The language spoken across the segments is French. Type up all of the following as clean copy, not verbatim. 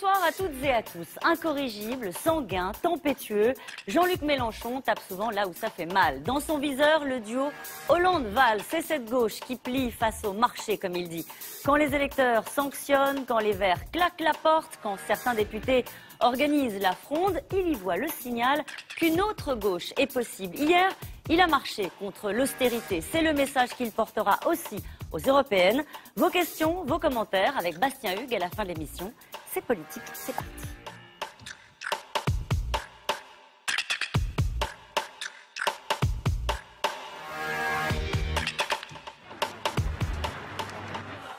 Bonsoir à toutes et à tous. Incorrigible, sanguin, tempétueux, Jean-Luc Mélenchon tape souvent là où ça fait mal. Dans son viseur, le duo Hollande-Valls, c'est cette gauche qui plie face au marché, comme il dit. Quand les électeurs sanctionnent, quand les Verts claquent la porte, quand certains députés organisent la fronde, il y voit le signal qu'une autre gauche est possible. Hier, il a marché contre l'austérité. C'est le message qu'il portera aussi aux européennes. Vos questions, vos commentaires avec Bastien Hugues à la fin de l'émission. C'est politique, c'est parti.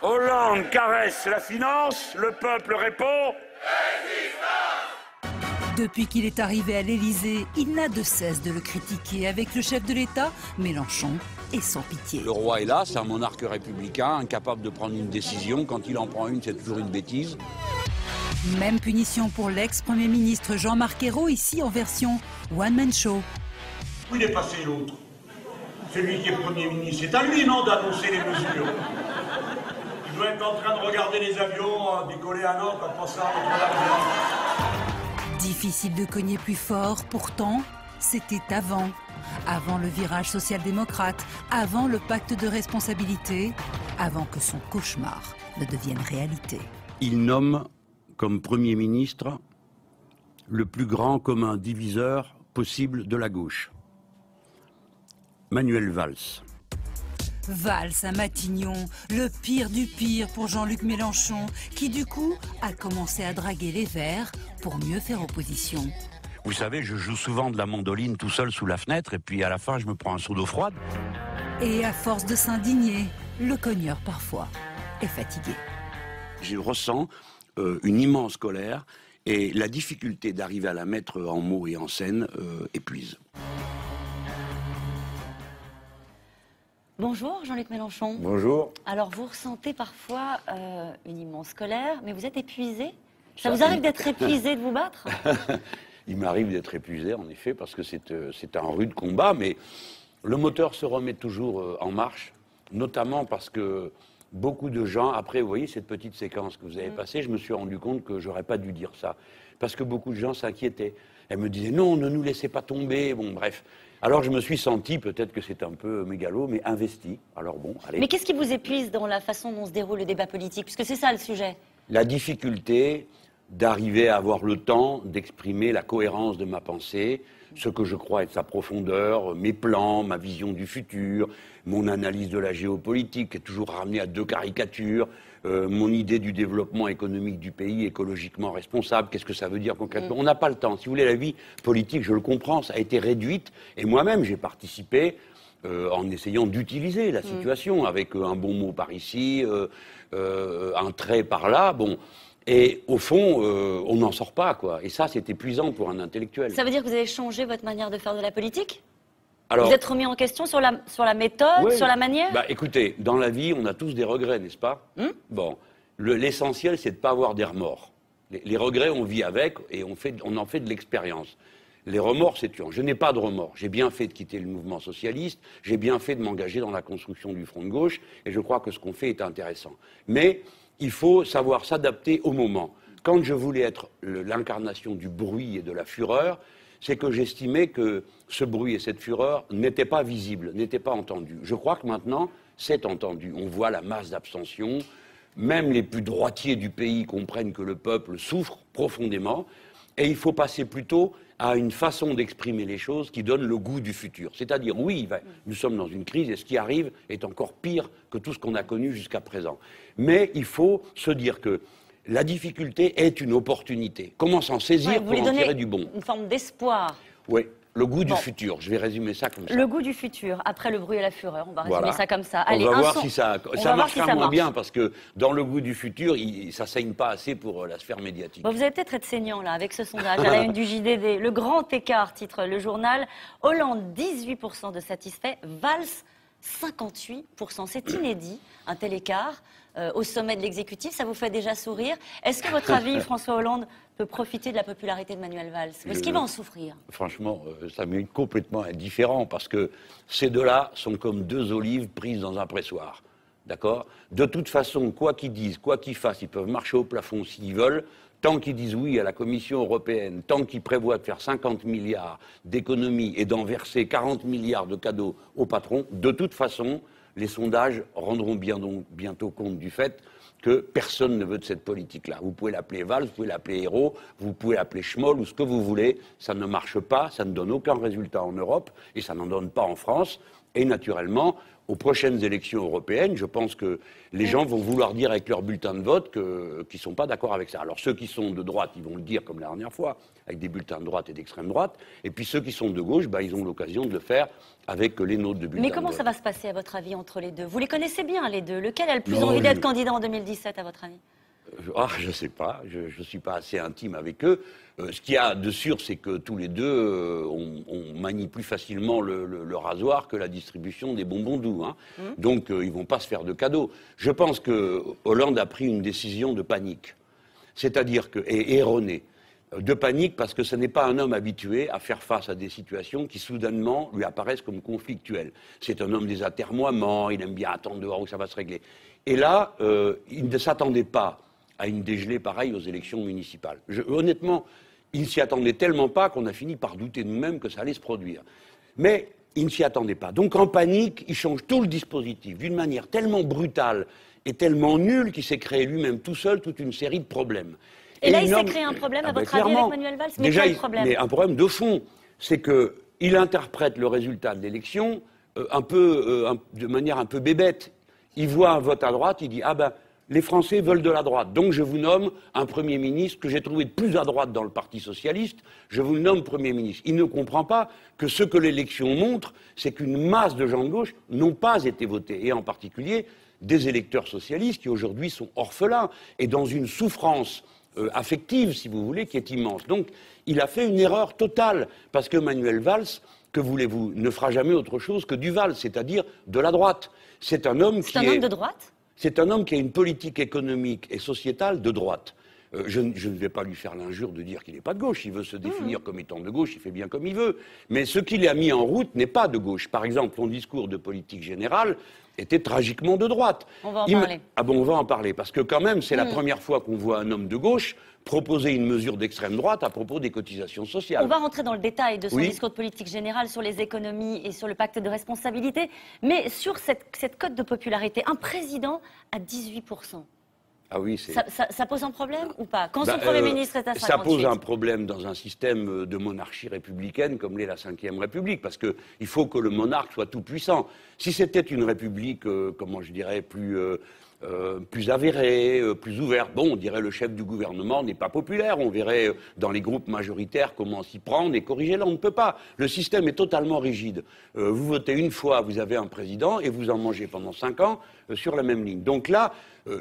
Hollande caresse la finance, le peuple répond. Depuis qu'il est arrivé à l'Élysée, il n'a de cesse de le critiquer. Avec le chef de l'État, Mélenchon, et sans pitié. Le roi est là, c'est un monarque républicain, incapable de prendre une décision. Quand il en prend une, c'est toujours une bêtise. Même punition pour l'ex-premier ministre Jean-Marc Ayrault, ici en version one-man show. Où il est passé l'autre? Celui qui est Premier ministre. C'est à lui, non, d'annoncer les mesures. Il doit être en train de regarder les avions décoller à Nantes en passant à Notre-Dame. Difficile de cogner plus fort, pourtant, c'était avant. Avant le virage social-démocrate, avant le pacte de responsabilité, avant que son cauchemar ne devienne réalité. Il nomme comme Premier ministre le plus grand commun diviseur possible de la gauche. Manuel Valls. Valls à Matignon, le pire du pire pour Jean-Luc Mélenchon, qui du coup a commencé à draguer les Verts pour mieux faire opposition. Vous savez, je joue souvent de la mandoline tout seul sous la fenêtre et puis à la fin, je me prends un seau d'eau froide. Et à force de s'indigner, le cogneur parfois est fatigué. Je ressens une immense colère et la difficulté d'arriver à la mettre en mots et en scène épuise. Bonjour Jean-Luc Mélenchon. Bonjour. Alors vous ressentez parfois une immense colère, mais vous êtes épuisé? Ça vous arrive d'être épuisé de vous battre? Il m'arrive d'être épuisé, en effet, parce que c'est un rude combat, mais le moteur se remet toujours en marche, notamment parce que beaucoup de gens, après, vous voyez cette petite séquence que vous avez passée, je me suis rendu compte que j'aurais pas dû dire ça, parce que beaucoup de gens s'inquiétaient. Elles me disaient, non, ne nous laissez pas tomber, bon, bref. Alors je me suis senti, peut-être que c'est un peu mégalo, mais investi. Alors bon, allez. Mais qu'est-ce qui vous épuise dans la façon dont se déroule le débat politique? Puisque c'est ça le sujet. La difficulté d'arriver à avoir le temps d'exprimer la cohérence de ma pensée, ce que je crois être sa profondeur, mes plans, ma vision du futur, mon analyse de la géopolitique, qui est toujours ramenée à deux caricatures, mon idée du développement économique du pays, écologiquement responsable, qu'est-ce que ça veut dire concrètement? On n'a pas le temps. Si vous voulez, la vie politique, je le comprends, ça a été réduite, et moi-même j'ai participé en essayant d'utiliser la situation, avec un bon mot par ici, un trait par là, bon... Et au fond, on n'en sort pas, quoi. Et ça, c'est épuisant pour un intellectuel. Ça veut dire que vous avez changé votre manière de faire de la politique? Alors, vous êtes remis en question sur la méthode, ouais, sur la manière? Bah, écoutez, dans la vie, on a tous des regrets, n'est-ce pas? Bon, l'essentiel, c'est de ne pas avoir des remords. Les regrets, on vit avec et on en fait de l'expérience. Les remords, c'est tuant. Je n'ai pas de remords. J'ai bien fait de quitter le mouvement socialiste, j'ai bien fait de m'engager dans la construction du front de gauche, et je crois que ce qu'on fait est intéressant. Mais il faut savoir s'adapter au moment. Quand je voulais être l'incarnation du bruit et de la fureur, c'est que j'estimais que ce bruit et cette fureur n'étaient pas visibles, n'étaient pas entendus. Je crois que maintenant, c'est entendu. On voit la masse d'abstention. Même les plus droitiers du pays comprennent que le peuple souffre profondément. Et il faut passer plutôt à une façon d'exprimer les choses qui donne le goût du futur. C'est-à-dire, oui, nous sommes dans une crise et ce qui arrive est encore pire que tout ce qu'on a connu jusqu'à présent. Mais il faut se dire que la difficulté est une opportunité. Comment s'en saisir pour en tirer du bon? Une forme d'espoir. Oui. Le goût du futur, je vais résumer ça comme ça. Le goût du futur, après le bruit et la fureur, on va résumer ça comme ça. Allez, on va voir si ça marchera moins bien, parce que dans le goût du futur, ça ne saigne pas assez pour la sphère médiatique. Bon, vous allez peut-être être saignant là, avec ce sondage, à la une du JDD. Le grand écart, titre le journal. Hollande, 18% de satisfaits, Valls, 58%. C'est inédit, un tel écart. Au sommet de l'exécutif, ça vous fait déjà sourire. Est-ce que votre avis, François Hollande, peut profiter de la popularité de Manuel Valls? Est-ce qu'il va en souffrir? Franchement, ça m'est complètement indifférent, parce que ces deux-là sont comme deux olives prises dans un pressoir. D'accord? De toute façon, quoi qu'ils disent, quoi qu'ils fassent, ils peuvent marcher au plafond s'ils veulent. tant qu'ils disent oui à la Commission européenne, tant qu'ils prévoient de faire 50 milliards d'économies et d'en verser 40 milliards de cadeaux aux patrons, de toute façon, les sondages rendront bientôt compte du fait que personne ne veut de cette politique-là. Vous pouvez l'appeler Valls, vous pouvez l'appeler Hérault, vous pouvez l'appeler Schmoll ou ce que vous voulez, ça ne marche pas, ça ne donne aucun résultat en Europe et ça n'en donne pas en France. Et naturellement, aux prochaines élections européennes, je pense que les gens vont vouloir dire avec leur bulletin de vote qu'ils ne sont pas d'accord avec ça. Alors ceux qui sont de droite, ils vont le dire comme la dernière fois, avec des bulletins de droite et d'extrême droite. Et puis ceux qui sont de gauche, ils ont l'occasion de le faire avec les nôtres de bulletins de vote. Mais comment ça va se passer, à votre avis, entre les deux? Vous les connaissez bien, les deux. Lequel a le plus envie d'être candidat en 2017, à votre avis? Je ne sais pas, je ne suis pas assez intime avec eux. Ce qu'il y a de sûr, c'est que tous les deux, on manie plus facilement le rasoir que la distribution des bonbons doux. Hein. Donc, ils ne vont pas se faire de cadeaux. Je pense que Hollande a pris une décision de panique, c'est-à-dire et erronée. De panique parce que ce n'est pas un homme habitué à faire face à des situations qui soudainement lui apparaissent comme conflictuelles. C'est un homme des atermoiements, il aime bien attendre de voir où ça va se régler. Et là, il ne s'attendait pas à une dégelée pareille aux élections municipales. Honnêtement, il ne s'y attendait tellement pas qu'on a fini par douter nous-mêmes que ça allait se produire. Mais il ne s'y attendait pas. Donc en panique, il change tout le dispositif d'une manière tellement brutale et tellement nulle qu'il s'est créé lui-même tout seul toute une série de problèmes. Et là, il s'est créé un problème, à votre avis, avec Manuel Valls? Mais quel problème? Mais un problème de fond, c'est qu'il interprète le résultat de l'élection de manière un peu bébête. Il voit un vote à droite, il dit « Ah ben, les Français veulent de la droite, donc je vous nomme un Premier ministre que j'ai trouvé de plus à droite dans le Parti socialiste, je vous le nomme Premier ministre. » Il ne comprend pas que ce que l'élection montre, c'est qu'une masse de gens de gauche n'ont pas été votés, et en particulier des électeurs socialistes qui aujourd'hui sont orphelins et dans une souffrance affective, si vous voulez, qui est immense. Donc, il a fait une erreur totale, parce que Manuel Valls, que voulez-vous, ne fera jamais autre chose que du Valls, c'est-à-dire de la droite. C'est un homme qui est... C'est un homme de droite? C'est un homme qui a une politique économique et sociétale de droite. Je ne vais pas lui faire l'injure de dire qu'il n'est pas de gauche. Il veut se définir comme étant de gauche, il fait bien comme il veut. Mais ce qu'il a mis en route n'est pas de gauche. Par exemple, son discours de politique générale était tragiquement de droite. On va en parler. Ah bon, on va en parler, parce que quand même, c'est la première fois qu'on voit un homme de gauche proposer une mesure d'extrême droite à propos des cotisations sociales. On va rentrer dans le détail de son discours de politique générale sur les économies et sur le pacte de responsabilité, mais sur cette cote de popularité, un président à 18%. Ah oui, ça pose un problème ou pas? Quand son Premier ministre est à 58%. Ça pose un problème dans un système de monarchie républicaine comme l'est la Ve République, parce qu'il faut que le monarque soit tout puissant. Si c'était une république, comment je dirais, plus avérée, plus ouverte, bon, on dirait le chef du gouvernement n'est pas populaire, on verrait dans les groupes majoritaires comment s'y prendre et corriger. Là, on ne peut pas. Le système est totalement rigide. Vous votez une fois, vous avez un président et vous en mangez pendant 5 ans sur la même ligne. Donc là,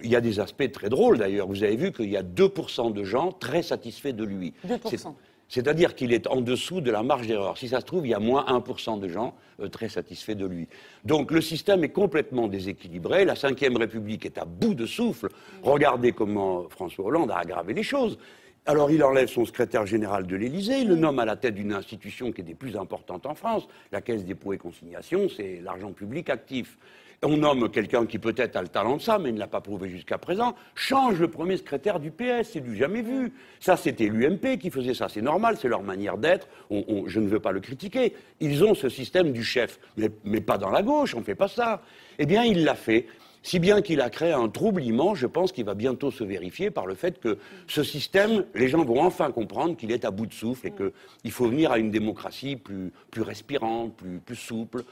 il y a des aspects très drôles d'ailleurs. Vous avez vu qu'il y a 2% de gens très satisfaits de lui. 2%. C'est-à-dire qu'il est en dessous de la marge d'erreur. Si ça se trouve, il y a moins 1% de gens très satisfaits de lui. Donc le système est complètement déséquilibré. La Ve République est à bout de souffle. Regardez comment François Hollande a aggravé les choses. Alors il enlève son secrétaire général de l'Élysée, il le nomme à la tête d'une institution qui est des plus importantes en France, la Caisse des dépôts et consignations, c'est l'argent public actif. On nomme quelqu'un qui peut-être a le talent de ça, mais ne l'a pas prouvé jusqu'à présent, change le premier secrétaire du PS, c'est du jamais vu. Ça, c'était l'UMP qui faisait ça, c'est normal, c'est leur manière d'être, je ne veux pas le critiquer. Ils ont ce système du chef, mais pas dans la gauche, on ne fait pas ça. Eh bien, il l'a fait. Si bien qu'il a créé un trouble immense, je pense qu'il va bientôt se vérifier par le fait que ce système, les gens vont enfin comprendre qu'il est à bout de souffle et qu'il faut venir à une démocratie plus respirante, plus souple,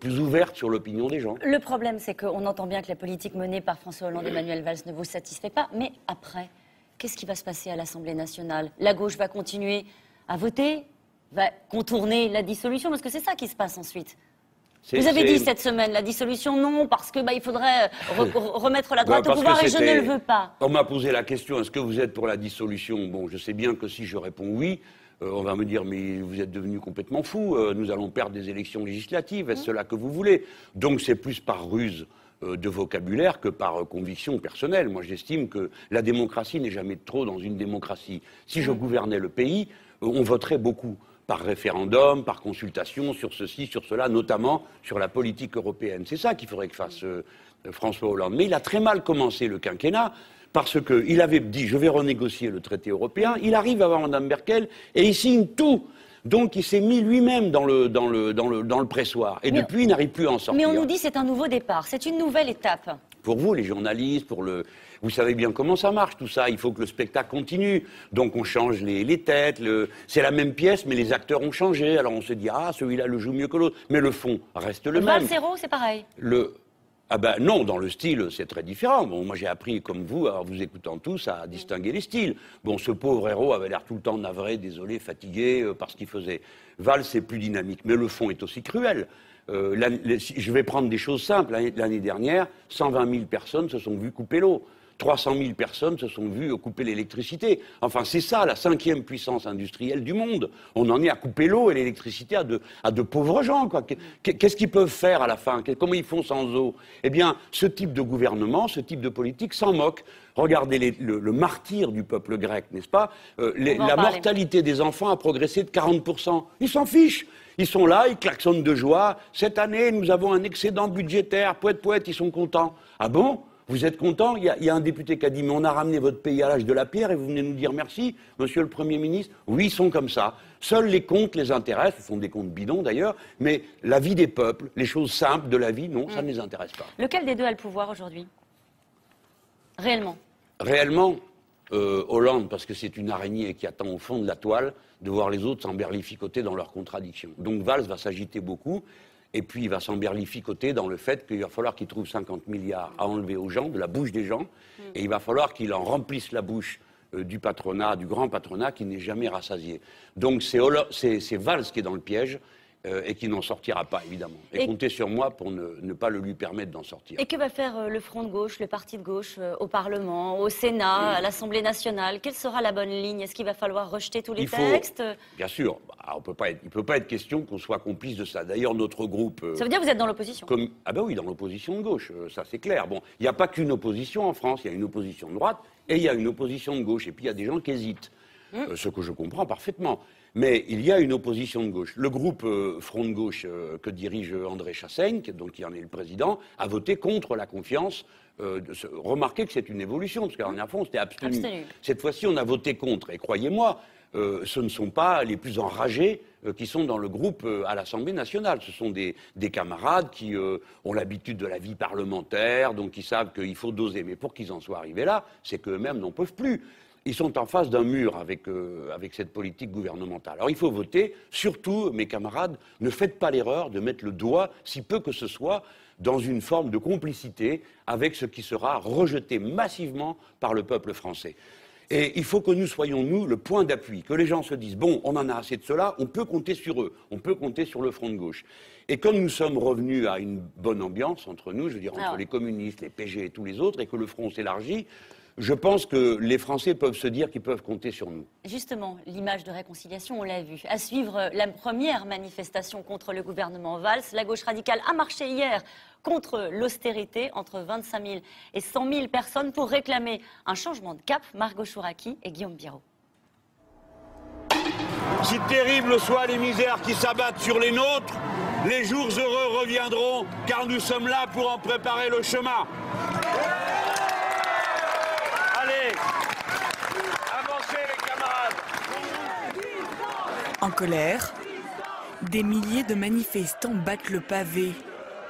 plus ouverte sur l'opinion des gens. Le problème, c'est qu'on entend bien que la politique menée par François Hollande et Manuel Valls ne vous satisfait pas, mais après, qu'est-ce qui va se passer à l'Assemblée nationale? La gauche va continuer à voter, va contourner la dissolution, parce que c'est ça qui se passe ensuite. Vous avez dit cette semaine, la dissolution, non, parce que il faudrait remettre la droite au pouvoir et je ne le veux pas. On m'a posé la question, est-ce que vous êtes pour la dissolution? Bon, je sais bien que si je réponds oui, on va me dire, mais vous êtes devenu complètement fou, nous allons perdre des élections législatives, est-ce cela que vous voulez? Donc c'est plus par ruse de vocabulaire que par conviction personnelle. Moi, j'estime que la démocratie n'est jamais de trop dans une démocratie. Si je gouvernais le pays, on voterait beaucoup. Par référendum, par consultation, sur ceci, sur cela, notamment sur la politique européenne. C'est ça qu'il faudrait que fasse François Hollande. Mais il a très mal commencé le quinquennat, parce qu'il avait dit « je vais renégocier le traité européen », il arrive à voir Mme Merkel et il signe tout. Donc il s'est mis lui-même dans le pressoir. Et depuis, il n'arrive plus à en sortir. Mais on nous dit que c'est un nouveau départ, c'est une nouvelle étape. Pour vous, les journalistes, vous savez bien comment ça marche tout ça. Il faut que le spectacle continue. Donc on change les têtes. C'est la même pièce, mais les acteurs ont changé. Alors on se dit, ah, celui-là le joue mieux que l'autre. Mais le fond reste le même. Valsero, c'est pareil. Ah ben non, dans le style, c'est très différent. Bon, moi j'ai appris, comme vous, en vous écoutant tous, à distinguer les styles. Bon, ce pauvre héros avait l'air tout le temps navré, désolé, fatigué par ce qu'il faisait. Valls, c'est plus dynamique, mais le fond est aussi cruel. Je vais prendre des choses simples. L'année dernière, 120 000 personnes se sont vues couper l'eau. 300 000 personnes se sont vues couper l'électricité. Enfin, c'est ça, la 5e puissance industrielle du monde. On en est à couper l'eau et l'électricité à de pauvres gens, quoi. Qu'est-ce qu'ils peuvent faire à la fin? Comment ils font sans eau? Eh bien, ce type de gouvernement, ce type de politique s'en moque. Regardez le martyre du peuple grec, n'est-ce pas? La mortalité des enfants a progressé de 40%. Ils s'en fichent. Ils sont là, ils klaxonnent de joie. Cette année, nous avons un excédent budgétaire. Poète, poète, ils sont contents. Ah bon? Vous êtes content? Il y a un député qui a dit « Mais on a ramené votre pays à l'âge de la pierre et vous venez nous dire merci, monsieur le Premier ministre ?» Oui, ils sont comme ça. Seuls les comptes les intéressent, ce sont des comptes bidons d'ailleurs, mais la vie des peuples, les choses simples de la vie, non, ça ne les intéresse pas. Lequel des deux a le pouvoir aujourd'hui? Réellement? Réellement, Hollande, parce que c'est une araignée qui attend au fond de la toile de voir les autres s'emberlificoter dans leurs contradictions. Donc Valls va s'agiter beaucoup. Et puis il va s'emberlificoter dans le fait qu'il va falloir qu'il trouve 50 milliards à enlever aux gens, de la bouche des gens, et il va falloir qu'il en remplisse la bouche du patronat, du grand patronat, qui n'est jamais rassasié. Donc c'est Valls qui est dans le piège, et qui n'en sortira pas, évidemment. Et comptez sur moi pour ne pas le lui permettre d'en sortir. Et que va faire le Front de gauche, le parti de gauche, au Parlement, au Sénat, à l'Assemblée nationale? Quelle sera la bonne ligne? Est-ce qu'il va falloir rejeter tous les textes? Bien sûr. Il ne peut pas être question qu'on soit complice de ça. D'ailleurs, notre groupe... Ça veut dire que vous êtes dans l'opposition? Ah ben oui, dans l'opposition de gauche, ça c'est clair. Bon, il n'y a pas qu'une opposition en France, il y a une opposition de droite et il y a une opposition de gauche. Et puis il y a des gens qui hésitent, ce que je comprends parfaitement. Mais il y a une opposition de gauche. Le groupe Front de gauche que dirige André Chassaigne, donc qui en est le président, a voté contre la confiance. Remarquez que c'est une évolution, parce qu'à la dernière fois, on s'était abstenu. Cette fois-ci, on a voté contre. Et croyez-moi, ce ne sont pas les plus enragés qui sont dans le groupe à l'Assemblée nationale. Ce sont des camarades qui ont l'habitude de la vie parlementaire, donc qui savent qu'il faut doser. Mais pour qu'ils en soient arrivés là, c'est qu'eux-mêmes n'en peuvent plus. Ils sont en face d'un mur avec cette politique gouvernementale. Alors il faut voter. Surtout, mes camarades, ne faites pas l'erreur de mettre le doigt, si peu que ce soit, dans une forme de complicité avec ce qui sera rejeté massivement par le peuple français. Et il faut que nous soyons, nous, le point d'appui, que les gens se disent « bon, on en a assez de cela, on peut compter sur eux, on peut compter sur le Front de gauche ». Et comme nous sommes revenus à une bonne ambiance entre nous, je veux dire entre les communistes, les PG et tous les autres, et que le front s'élargit, je pense que les Français peuvent se dire qu'ils peuvent compter sur nous. Justement, l'image de réconciliation, on l'a vu. À suivre la première manifestation contre le gouvernement Valls, la gauche radicale a marché hier contre l'austérité, entre 25 000 et 100 000 personnes, pour réclamer un changement de cap. Margot Chouraki et Guillaume Biron. Si terribles soient les misères qui s'abattent sur les nôtres, les jours heureux reviendront, car nous sommes là pour en préparer le chemin. Allez, avancez les camarades. En colère, des milliers de manifestants battent le pavé,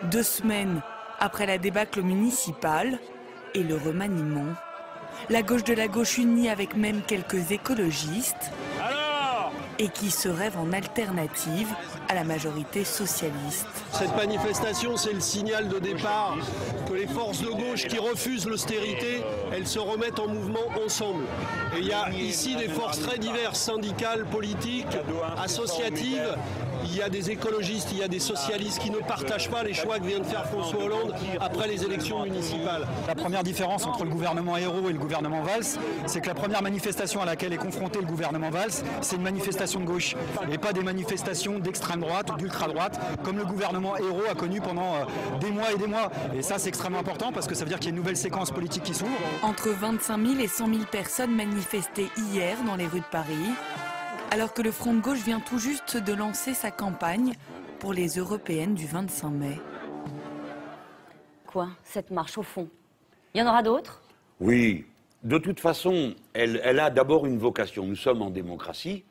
2 semaines après la débâcle municipale et le remaniement. La gauche de la gauche unie avec même quelques écologistes et qui se rêvent en alternative à la majorité socialiste. Cette manifestation, c'est le signal de départ que les forces de gauche qui refusent l'austérité, elles se remettent en mouvement ensemble. Et il y a ici des forces très diverses, syndicales, politiques, associatives. Il y a des écologistes, il y a des socialistes qui ne partagent pas les choix que vient de faire François Hollande après les élections municipales. La première différence entre le gouvernement Ayrault et le gouvernement Valls, c'est que la première manifestation à laquelle est confronté le gouvernement Valls, c'est une manifestation de gauche et pas des manifestations d'extrême droite ou d'ultra-droite comme le gouvernement Ayrault a connu pendant des mois et des mois. Et ça, c'est extrêmement important parce que ça veut dire qu'il y a une nouvelle séquence politique qui s'ouvre. Entre 25 000 et 100 000 personnes manifestaient hier dans les rues de Paris, alors que le Front de gauche vient tout juste de lancer sa campagne pour les européennes du 25 mai. Quoi, cette marche au fond? Il y en aura d'autres? Oui, De toute façon, elle a d'abord une vocation. Nous sommes en démocratie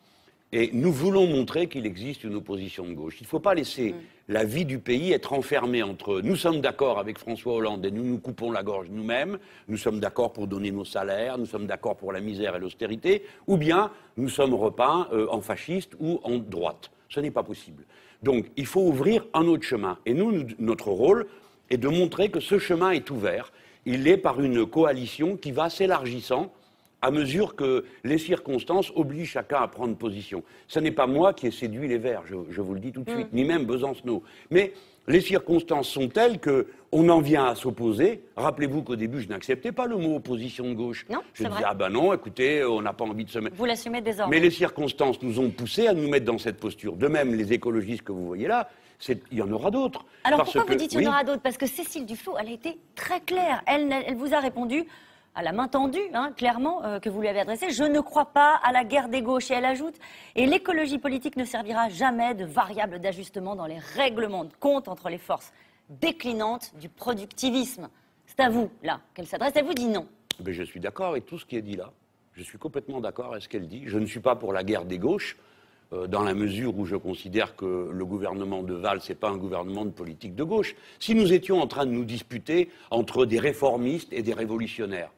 et nous voulons montrer qu'il existe une opposition de gauche. Il ne faut pas laisser la vie du pays être enfermée entre nous sommes d'accord avec François Hollande et nous nous coupons la gorge nous-mêmes, nous sommes d'accord pour donner nos salaires, nous sommes d'accord pour la misère et l'austérité, ou bien nous sommes repeints en fascistes ou en droite. Ce n'est pas possible. Donc il faut ouvrir un autre chemin. Et notre rôle est de montrer que ce chemin est ouvert. Il est par une coalition qui va s'élargissant à mesure que les circonstances obligent chacun à prendre position. Ce n'est pas moi qui ai séduit les Verts, je vous le dis tout de suite, ni même Besancenot. Mais les circonstances sont telles qu'on en vient à s'opposer. Rappelez-vous qu'au début, je n'acceptais pas le mot opposition de gauche. Non, je disais, ah ben non, écoutez, on n'a pas envie de se mettre... Vous l'assumez désormais. Mais les circonstances nous ont poussés à nous mettre dans cette posture. De même, les écologistes que vous voyez là, il y en aura d'autres. Alors pourquoi vous dites qu'il y en aura d'autres? Parce que Cécile Duflot, elle a été très claire. Elle vous a répondu à la main tendue, clairement, que vous lui avez adressée. Je ne crois pas à la guerre des gauches. Et elle ajoute, et l'écologie politique ne servira jamais de variable d'ajustement dans les règlements de compte entre les forces déclinantes du productivisme. C'est à vous, là, qu'elle s'adresse. Elle vous dit non. Mais je suis d'accord avec tout ce qui est dit là. Je suis complètement d'accord avec ce qu'elle dit. Je ne suis pas pour la guerre des gauches, dans la mesure où je considère que le gouvernement de Valls n'est pas un gouvernement de politique de gauche. Si nous étions en train de nous disputer entre des réformistes et des révolutionnaires,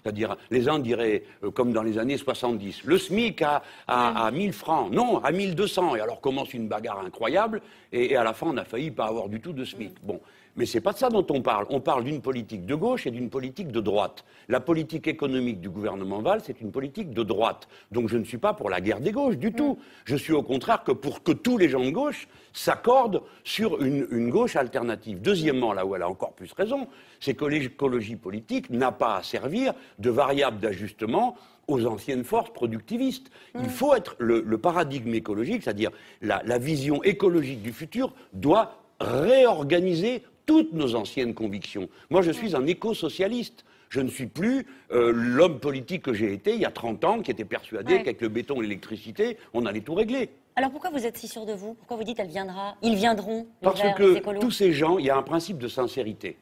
c'est-à-dire les uns diraient, comme dans les années 70, le SMIC à 1000 francs, non, à 1200, et alors commence une bagarre incroyable, et à la fin on a failli pas avoir du tout de SMIC. Bon. Mais ce n'est pas de ça dont on parle. On parle d'une politique de gauche et d'une politique de droite. La politique économique du gouvernement Valls, c'est une politique de droite. Donc je ne suis pas pour la guerre des gauches du tout. Je suis au contraire pour que tous les gens de gauche s'accordent sur une gauche alternative. Deuxièmement, là où elle a encore plus raison, c'est que l'écologie politique n'a pas à servir de variable d'ajustement aux anciennes forces productivistes. Il faut être le paradigme écologique, c'est-à-dire la vision écologique du futur doit réorganiser toutes nos anciennes convictions. Moi, je suis un éco-socialiste. Je ne suis plus l'homme politique que j'ai été il y a 30 ans, qui était persuadé qu'avec le béton et l'électricité, on allait tout régler. Alors pourquoi vous êtes si sûr de vous? Pourquoi vous dites elle viendra? Ils viendront, les Parce Verts, que les écolos? tous ces gens, il y a un principe de sincérité.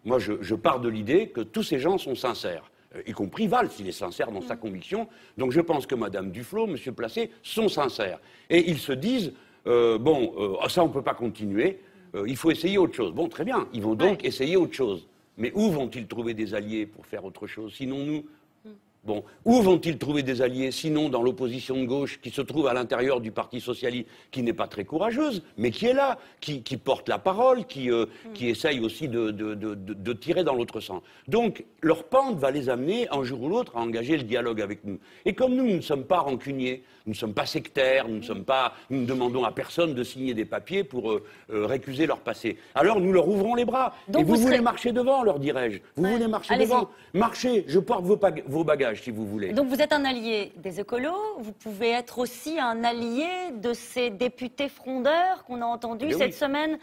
Moi, je pars de l'idée que tous ces gens sont sincères. Y compris Valls, il est sincère dans sa conviction. Donc je pense que Mme Duflot, M. Placé sont sincères. Et ils se disent, ça on ne peut pas continuer, il faut essayer autre chose. Bon, très bien, ils vont donc essayer autre chose. Mais où vont-ils trouver des alliés pour faire autre chose, sinon nous? Bon, où vont-ils trouver des alliés, sinon dans l'opposition de gauche qui se trouve à l'intérieur du Parti socialiste, qui n'est pas très courageuse, mais qui est là, qui porte la parole, qui essaye aussi de tirer dans l'autre sens. Donc, leur pente va les amener, un jour ou l'autre, à engager le dialogue avec nous. Et comme nous ne sommes pas rancuniers, nous ne sommes pas sectaires, nous ne demandons à personne de signer des papiers pour récuser leur passé. Alors, nous leur ouvrons les bras. Donc et vous voulez marcher devant, leur dirais-je. Vous voulez marcher devant. Marchez, je porte vos bagages. Si vous voulez. Donc vous êtes un allié des écolos, vous pouvez être aussi un allié de ces députés frondeurs qu'on a entendus cette semaine,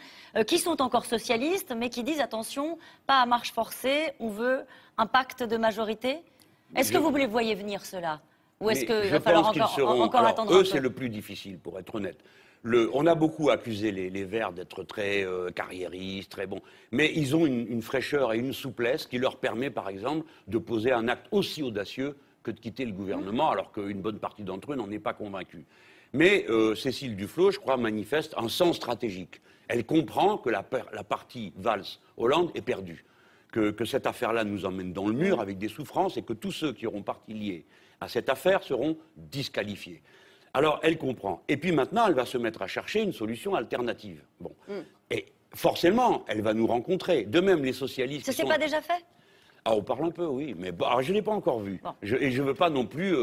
qui sont encore socialistes, mais qui disent attention, pas à marche forcée, on veut un pacte de majorité. Est-ce que vous les voyez venir cela? Ou est-ce qu'il va falloir encore attendre un peu? Eux, c'est le plus difficile, pour être honnête. On a beaucoup accusé les Verts d'être très carriéristes, très bons, mais ils ont une fraîcheur et une souplesse qui leur permet, par exemple, de poser un acte aussi audacieux que de quitter le gouvernement, alors qu'une bonne partie d'entre eux n'en est pas convaincue. Mais Cécile Duflot, je crois, manifeste un sens stratégique. Elle comprend que la partie Valls-Hollande est perdue, que cette affaire-là nous emmène dans le mur avec des souffrances et que tous ceux qui auront partie liée à cette affaire seront disqualifiés. Alors, elle comprend. Et puis maintenant, elle va se mettre à chercher une solution alternative. Bon. Et forcément, elle va nous rencontrer. De même, les socialistes... Ça s'est pas déjà fait? Ah, on parle un peu, oui. Mais alors, je ne l'ai pas encore vu. Bon. Et je ne veux pas non plus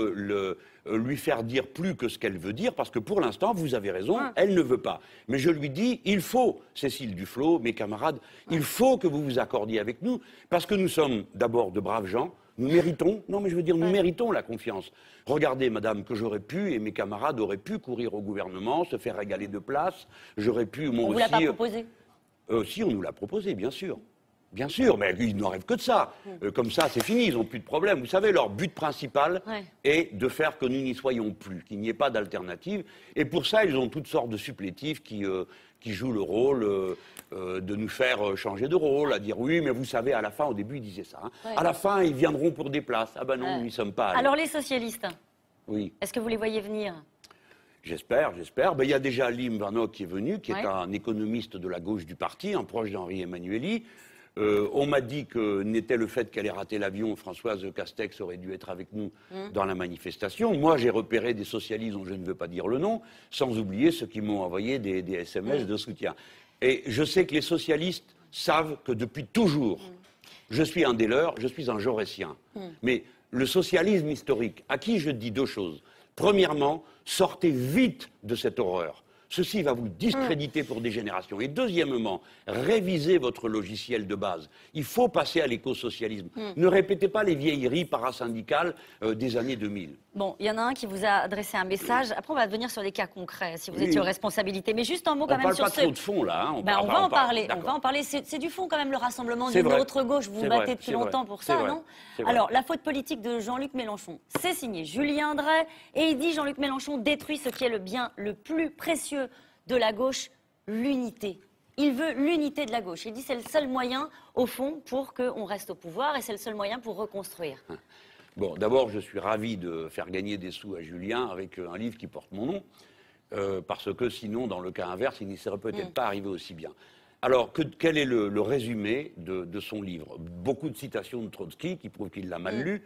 lui faire dire plus que ce qu'elle veut dire, parce que pour l'instant, vous avez raison, elle ne veut pas. Mais je lui dis, il faut, Cécile Duflot, mes camarades, il faut que vous vous accordiez avec nous, parce que nous sommes d'abord de braves gens. Nous méritons, non mais je veux dire, nous méritons la confiance. Regardez, madame, que j'aurais pu, et mes camarades auraient pu courir au gouvernement, se faire régaler de place. J'aurais pu, moi aussi... On vous l'a pas proposé? Si, on nous l'a proposé, bien sûr. Bien sûr, mais ils n'en rêvent que de ça. Comme ça, c'est fini, ils n'ont plus de problème. Vous savez, leur but principal est de faire que nous n'y soyons plus, qu'il n'y ait pas d'alternative. Et pour ça, ils ont toutes sortes de supplétifs qui jouent le rôle de nous faire changer de rôle, à dire oui, mais vous savez, à la fin, au début, ils disaient ça. Hein. À la fin, ils viendront pour des places. Ah ben non, nous n'y sommes pas allés. Alors les socialistes, oui. Est-ce que vous les voyez venir? J'espère. Ben, il y a déjà Lim Vanok qui est venu, qui est un économiste de la gauche du parti, un proche d'Henri Emmanuelli. On m'a dit que n'était le fait qu'elle ait raté l'avion, Françoise Castex aurait dû être avec nous dans la manifestation. Moi, j'ai repéré des socialistes dont je ne veux pas dire le nom, sans oublier ceux qui m'ont envoyé des SMS de soutien. Et je sais que les socialistes savent que depuis toujours, je suis un des leurs, je suis un jaurétien. Mais le socialisme historique, à qui je dis deux choses. Premièrement, sortez vite de cette horreur. Ceci va vous discréditer pour des générations. Et deuxièmement, révisez votre logiciel de base. Il faut passer à l'écosocialisme. Ne répétez pas les vieilleries parasyndicales des années 2000. Bon, il y en a un qui vous a adressé un message. Après, on va venir sur les cas concrets, si vous étiez aux responsabilités. Mais juste un mot quand même sur ce... On ne parle pas trop de fond, là. Hein. On va en parler. On va en parler. C'est du fond, quand même, le rassemblement d'une autre gauche. Vous vous battez depuis longtemps pour ça, non? Alors, la faute politique de Jean-Luc Mélenchon, c'est signé Julien Drey. Et il dit Jean-Luc Mélenchon détruit ce qui est le bien le plus précieux de la gauche, l'unité. Il veut l'unité de la gauche. Il dit c'est le seul moyen, au fond, pour qu'on reste au pouvoir et c'est le seul moyen pour reconstruire. Bon, d'abord, je suis ravi de faire gagner des sous à Julien avec un livre qui porte mon nom, parce que sinon, dans le cas inverse, il n'y serait peut-être pas arrivé aussi bien. Alors, quel est le résumé de son livre? Beaucoup de citations de Trotsky qui prouvent qu'il l'a mal lu.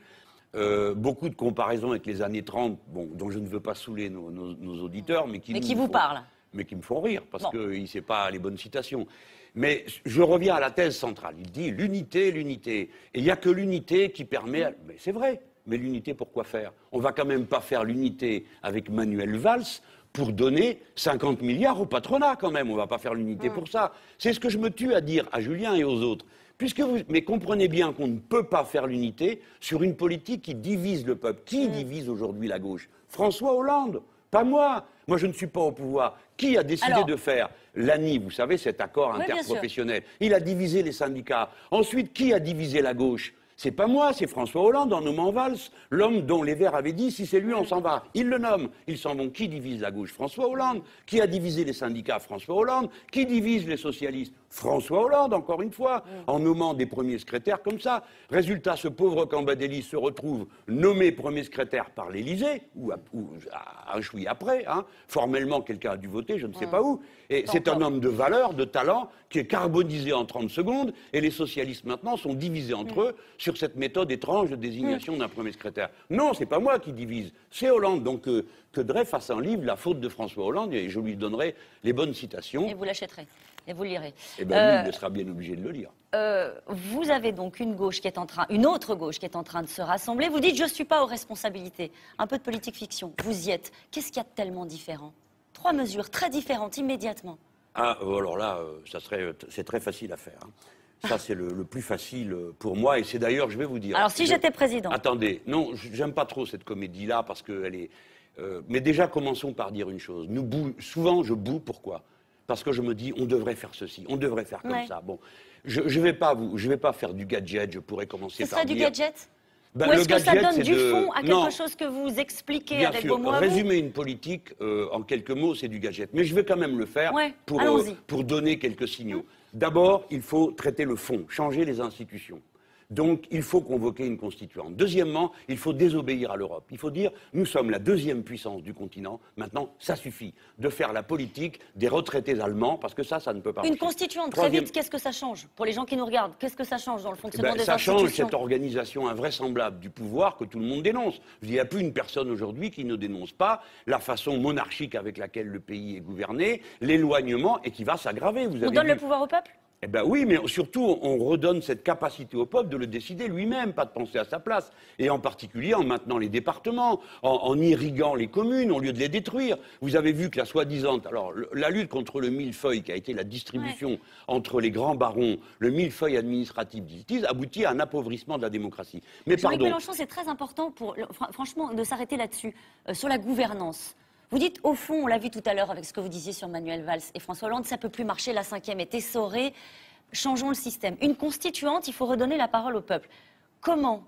Beaucoup de comparaisons avec les années 30, bon, dont je ne veux pas saouler nos auditeurs, mais qui vous parlent. Mais qui me font rire, parce qu'il ne sait pas les bonnes citations. Mais je reviens à la thèse centrale. Il dit l'unité, l'unité. Et il n'y a que l'unité qui permet... Mais c'est vrai, mais l'unité, pourquoi faire? On ne va quand même pas faire l'unité avec Manuel Valls pour donner 50 milliards au patronat, quand même. On ne va pas faire l'unité pour ça. C'est ce que je me tue à dire à Julien et aux autres. Mais comprenez bien qu'on ne peut pas faire l'unité sur une politique qui divise le peuple. Qui divise aujourd'hui la gauche? François Hollande, pas moi. Moi, je ne suis pas au pouvoir. Qui a décidé de faire l'ANI, vous savez, cet accord interprofessionnel? Il a divisé les syndicats. Ensuite, qui a divisé la gauche? C'est pas moi, c'est François Hollande en nommant Valls, l'homme dont les Verts avaient dit si c'est lui, on s'en va. Ils le nomment. Ils s'en vont. Qui divise la gauche? François Hollande. Qui a divisé les syndicats? François Hollande. Qui divise les socialistes? François Hollande, encore une fois, en nommant des premiers secrétaires comme ça. Résultat, ce pauvre Cambadélis se retrouve nommé premier secrétaire par l'Élysée, ou un chouï après. Hein. Formellement, quelqu'un a dû voter, je ne sais pas où. Et c'est un homme de valeur, de talent, qui est carbonisé en 30 secondes. Et les socialistes, maintenant, sont divisés entre eux sur cette méthode étrange de désignation d'un premier secrétaire. Non, c'est pas moi qui divise, c'est Hollande. Donc que Drey fasse un livre, La faute de François Hollande, et je lui donnerai les bonnes citations. Et vous l'achèterez. Et vous le lirez. Eh bien, lui, il sera bien obligé de le lire. Vous avez donc une autre gauche qui est en train de se rassembler. Vous dites, je ne suis pas aux responsabilités. Un peu de politique fiction. Vous y êtes. Qu'est-ce qu'il y a de tellement différent? 3 mesures très différentes immédiatement. Ah, alors là, c'est très facile à faire. Hein. Ça, c'est le plus facile pour moi. Et c'est d'ailleurs, je vais vous dire... Alors, si j'étais président... Attendez, non, j'aime pas trop cette comédie-là, parce qu'elle est... mais déjà, commençons par dire une chose. Souvent, je boue, pourquoi? Parce que je me dis, on devrait faire ceci, on devrait faire comme ça. Bon, je vais pas faire du gadget, je pourrais commencer par dire... Ce serait du gadget? Ou est-ce que ça donne du fond à quelque chose que vous expliquez avec vos mots? Résumer une politique en quelques mots, c'est du gadget. Mais je vais quand même le faire pour donner quelques signaux. D'abord, il faut traiter le fond, changer les institutions. Donc, il faut convoquer une constituante. Deuxièmement, il faut désobéir à l'Europe. Il faut dire, nous sommes la 2e puissance du continent. Maintenant, ça suffit de faire la politique des retraités allemands, parce que ça ne peut pas marcher. Une constituante, très vite, qu'est-ce que ça change? Pour les gens qui nous regardent, qu'est-ce que ça change dans le fonctionnement des institutions? Ça change cette organisation invraisemblable du pouvoir que tout le monde dénonce. Il n'y a plus une personne aujourd'hui qui ne dénonce pas la façon monarchique avec laquelle le pays est gouverné, l'éloignement, et qui va s'aggraver. On donne le pouvoir au peuple? Eh bien oui, mais surtout, on redonne cette capacité au peuple de le décider lui-même, pas de penser à sa place. Et en particulier en maintenant les départements, en irriguant les communes, au lieu de les détruire. Vous avez vu que la soi-disant... Alors, la lutte contre le millefeuille, qui a été la distribution entre les grands barons, le millefeuille administratif, disent-ils, aboutit à un appauvrissement de la démocratie. Mais Jean-Luc Mélenchon, c'est très important, franchement, de s'arrêter là-dessus, sur la gouvernance. Vous dites, au fond, on l'a vu tout à l'heure avec ce que vous disiez sur Manuel Valls et François Hollande, ça ne peut plus marcher, la 5e est essorée. changeons le système. Une constituante, il faut redonner la parole au peuple. Comment?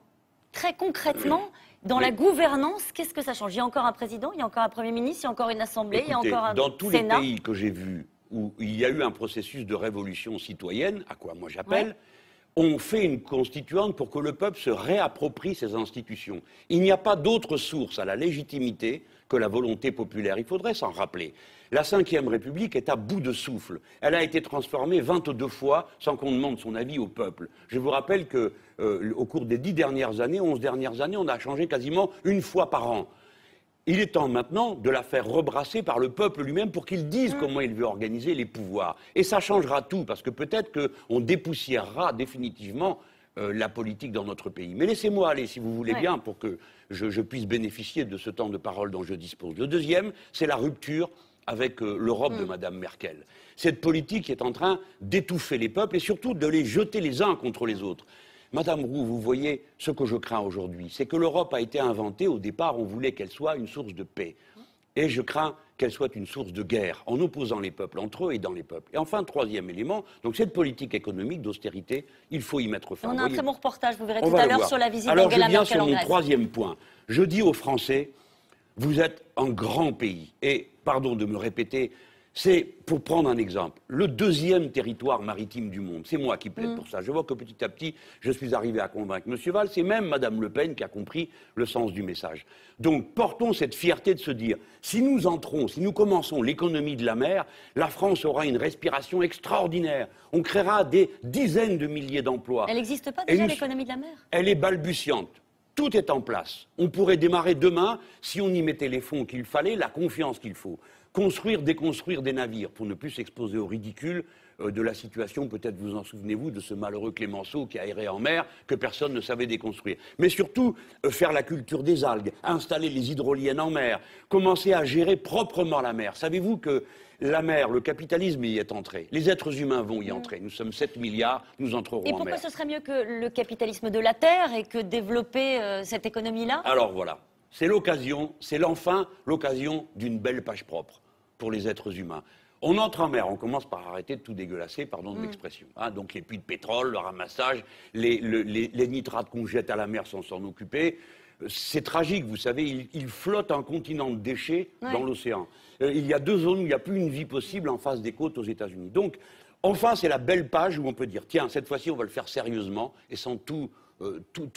Très concrètement, dans la gouvernance, qu'est-ce que ça change? Il y a encore un président, il y a encore un Premier ministre, il y a encore une assemblée, Écoutez, il y a encore un dans tous Sénat. les pays que j'ai vus où il y a eu un processus de révolution citoyenne, à quoi moi j'appelle, on fait une constituante pour que le peuple se réapproprie ses institutions. Il n'y a pas d'autre source à la légitimité que la volonté populaire. Il faudrait s'en rappeler. La Ve République est à bout de souffle. Elle a été transformée 22 fois sans qu'on demande son avis au peuple. Je vous rappelle qu'au cours des 10 dernières années, 11 dernières années, on a changé quasiment une fois par an. Il est temps maintenant de la faire rebrasser par le peuple lui-même pour qu'il dise comment il veut organiser les pouvoirs. Et ça changera tout, parce que peut-être qu'on dépoussiérera définitivement la politique dans notre pays. Mais laissez-moi aller, si vous voulez bien, pour que je puisse bénéficier de ce temps de parole dont je dispose. Le deuxième, c'est la rupture avec l'Europe de Mme Merkel. Cette politique est en train d'étouffer les peuples et surtout de les jeter les uns contre les autres. Madame Roux, vous voyez, ce que je crains aujourd'hui, c'est que l'Europe a été inventée, au départ, on voulait qu'elle soit une source de paix. Et je crains qu'elle soit une source de guerre, en opposant les peuples entre eux et dans les peuples. Et enfin, troisième élément, donc cette politique économique d'austérité, il faut y mettre fin. On a un très bon reportage, vous verrez On tout va à le l'heure voir. sur la visite Alors d'Angela je viens Merkel sur en mon Grèce. troisième point. Je dis aux Français, vous êtes un grand pays. Et, pardon de me répéter, c'est, pour prendre un exemple, le deuxième territoire maritime du monde. C'est moi qui plaide pour ça. Je vois que petit à petit, je suis arrivé à convaincre M. Valls. C'est même Mme Le Pen qui a compris le sens du message. Donc, portons cette fierté de se dire, si nous entrons, si nous commençons l'économie de la mer, la France aura une respiration extraordinaire. On créera des dizaines de milliers d'emplois. Elle n'existe pas Et déjà, nous- l'économie de la mer? Elle est balbutiante. Tout est en place. On pourrait démarrer demain si on y mettait les fonds qu'il fallait, la confiance qu'il faut. Construire, déconstruire des navires pour ne plus s'exposer au ridicule de la situation, peut-être vous en souvenez-vous, de ce malheureux Clémenceau qui a erré en mer, que personne ne savait déconstruire. Mais surtout, faire la culture des algues, installer les hydroliennes en mer, commencer à gérer proprement la mer. Savez-vous que la mer, le capitalisme y est entré, les êtres humains vont y entrer. Nous sommes 7 milliards, nous entrerons Et en pourquoi mer. ce serait mieux que le capitalisme de la terre et que développer cette économie-là? Alors voilà, c'est l'occasion, c'est enfin l'occasion d'une belle page propre pour les êtres humains. On entre en mer, on commence par arrêter de tout dégueulasser, pardon de l'expression. Hein, donc les puits de pétrole, le ramassage, les nitrates qu'on jette à la mer sans s'en occuper. C'est tragique, vous savez, il flotte un continent de déchets dans l'océan. Il y a 2 zones où il n'y a plus une vie possible en face des côtes aux États-Unis. Donc, enfin, c'est la belle page où on peut dire, tiens, cette fois-ci, on va le faire sérieusement et sans tout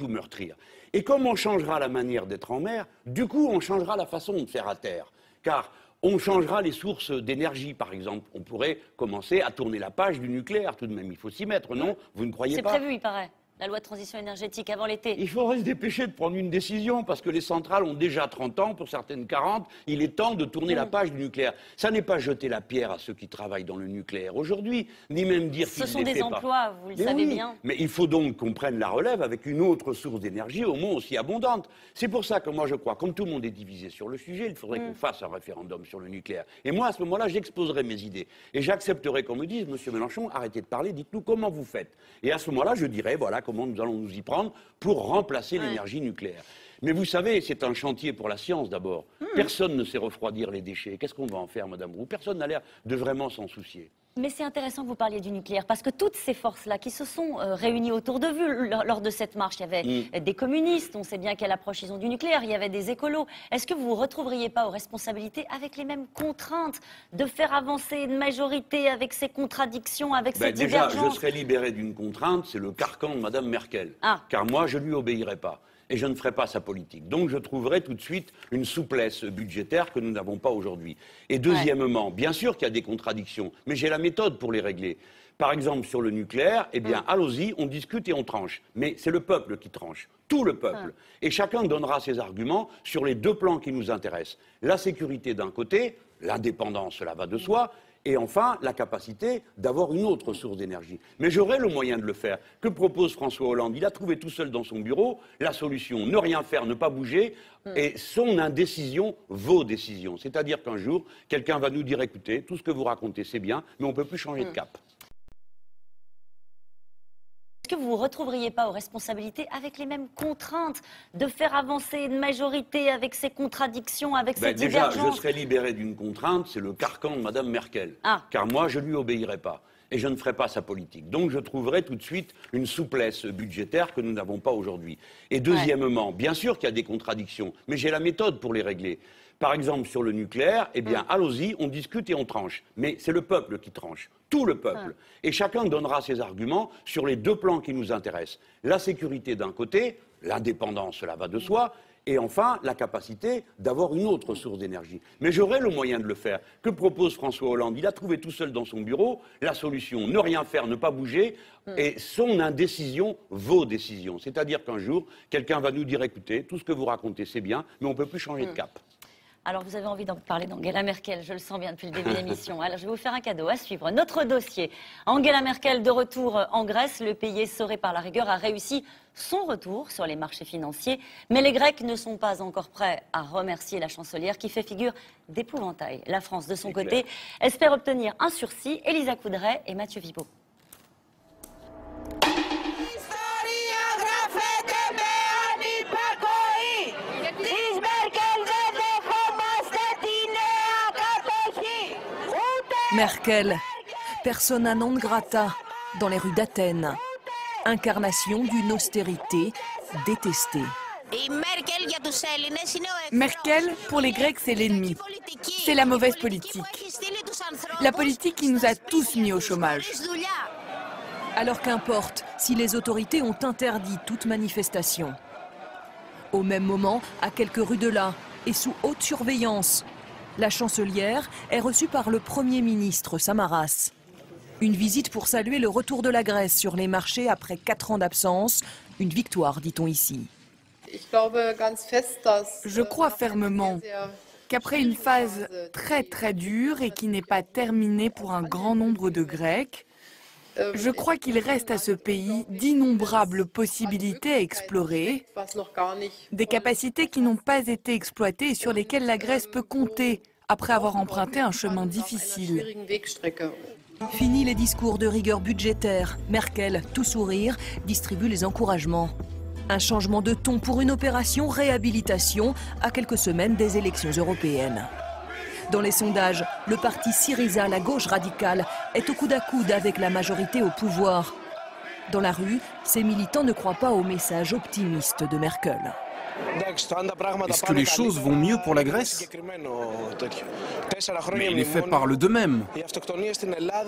meurtrir. Et comme on changera la manière d'être en mer, du coup, on changera la façon de faire à terre. Car on changera les sources d'énergie, par exemple. On pourrait commencer à tourner la page du nucléaire, tout de même. Il faut s'y mettre, non? Vous ne croyez pas? C'est prévu, il paraît. La loi de transition énergétique avant l'été. Il faudrait se dépêcher de prendre une décision, parce que les centrales ont déjà 30 ans, pour certaines 40. Il est temps de tourner la page du nucléaire. Ça n'est pas jeter la pierre à ceux qui travaillent dans le nucléaire aujourd'hui, ni même dire qu'il Ce sont les des fait pas. emplois, vous le Mais savez oui, bien. mais il faut donc qu'on prenne la relève avec une autre source d'énergie, au moins aussi abondante. C'est pour ça que moi je crois, comme tout le monde est divisé sur le sujet, il faudrait qu'on fasse un référendum sur le nucléaire. Et moi, à ce moment-là, j'exposerai mes idées. Et j'accepterai qu'on me dise, Monsieur Mélenchon, arrêtez de parler, dites-nous comment vous faites. Et à ce moment-là, je dirai, voilà comment nous allons nous y prendre pour remplacer l'énergie nucléaire. Mais vous savez, c'est un chantier pour la science d'abord. Personne ne sait refroidir les déchets. Qu'est-ce qu'on va en faire, Madame Roux? Personne n'a l'air de vraiment s'en soucier. Mais c'est intéressant que vous parliez du nucléaire, parce que toutes ces forces-là qui se sont réunies autour de vous lors de cette marche, il y avait des communistes, on sait bien quelle approche ils ont du nucléaire, il y avait des écolos. Est-ce que vous ne vous retrouveriez pas aux responsabilités avec les mêmes contraintes de faire avancer une majorité avec ces contradictions, avec ces Déjà, divergences? je serai libéré d'une contrainte, c'est le carcan de Madame Merkel. Car moi, je ne lui obéirai pas. Et je ne ferai pas sa politique. Donc je trouverai tout de suite une souplesse budgétaire que nous n'avons pas aujourd'hui. Et deuxièmement, bien sûr qu'il y a des contradictions, mais j'ai la méthode pour les régler. Par exemple, sur le nucléaire, eh bien, allons-y, on discute et on tranche. Mais c'est le peuple qui tranche, tout le peuple. Et chacun donnera ses arguments sur les 2 plans qui nous intéressent. La sécurité d'un côté, l'indépendance, cela va de soi, et enfin, la capacité d'avoir une autre source d'énergie. Mais j'aurai le moyen de le faire. Que propose François Hollande? Il a trouvé tout seul dans son bureau la solution. Ne rien faire, ne pas bouger. Et son indécision, vos décisions. C'est-à-dire qu'un jour, quelqu'un va nous dire, écoutez, tout ce que vous racontez, c'est bien, mais on ne peut plus changer de cap. Est-ce que vous ne vous retrouveriez pas aux responsabilités avec les mêmes contraintes de faire avancer une majorité avec ces contradictions, avec ces Déjà, divergences? je serai libéré d'une contrainte, c'est le carcan de Madame Merkel. Car moi, je ne lui obéirai pas. et je ne ferai pas sa politique. Donc je trouverai tout de suite une souplesse budgétaire que nous n'avons pas aujourd'hui. Et deuxièmement, bien sûr qu'il y a des contradictions, mais j'ai la méthode pour les régler. Par exemple, sur le nucléaire, eh bien, allons-y, on discute et on tranche. Mais c'est le peuple qui tranche, tout le peuple. Et chacun donnera ses arguments sur les deux plans qui nous intéressent. La sécurité d'un côté, l'indépendance, cela va de soi, et enfin, la capacité d'avoir une autre source d'énergie. Mais j'aurai le moyen de le faire. Que propose François Hollande? Il a trouvé tout seul dans son bureau la solution. Ne rien faire, ne pas bouger, et son indécision, vos décisions. C'est-à-dire qu'un jour, quelqu'un va nous dire, écoutez, tout ce que vous racontez, c'est bien, mais on ne peut plus changer de cap. Alors, vous avez envie d'en parler d'Angela Merkel, je le sens bien depuis le début de l'émission. Alors, je vais vous faire un cadeau à suivre. Notre dossier. Angela Merkel de retour en Grèce. Le pays essoré par la rigueur a réussi son retour sur les marchés financiers. Mais les Grecs ne sont pas encore prêts à remercier la chancelière qui fait figure d'épouvantail. La France, de son côté, espère obtenir un sursis. Elisa Coudray et Mathieu Vibo. Merkel, persona non grata dans les rues d'Athènes, incarnation d'une austérité détestée. Merkel, pour les Grecs, c'est l'ennemi. C'est la mauvaise politique. La politique qui nous a tous mis au chômage. Alors qu'importe si les autorités ont interdit toute manifestation. Au même moment, à quelques rues de là, et sous haute surveillance, la chancelière est reçue par le Premier ministre Samaras. Une visite pour saluer le retour de la Grèce sur les marchés après 4 ans d'absence. Une victoire, dit-on ici. Je crois fermement qu'après une phase très dure et qui n'est pas terminée pour un grand nombre de Grecs, je crois qu'il reste à ce pays d'innombrables possibilités à explorer, des capacités qui n'ont pas été exploitées et sur lesquelles la Grèce peut compter après avoir emprunté un chemin difficile. Fini les discours de rigueur budgétaire. Merkel, tout sourire, distribue les encouragements. Un changement de ton pour une opération réhabilitation à quelques semaines des élections européennes. Dans les sondages, le parti Syriza, la gauche radicale, est au coude à coude avec la majorité au pouvoir. Dans la rue, ces militants ne croient pas au message optimiste de Merkel. Est-ce que les choses vont mieux pour la Grèce? Mais les faits parlent d'eux-mêmes.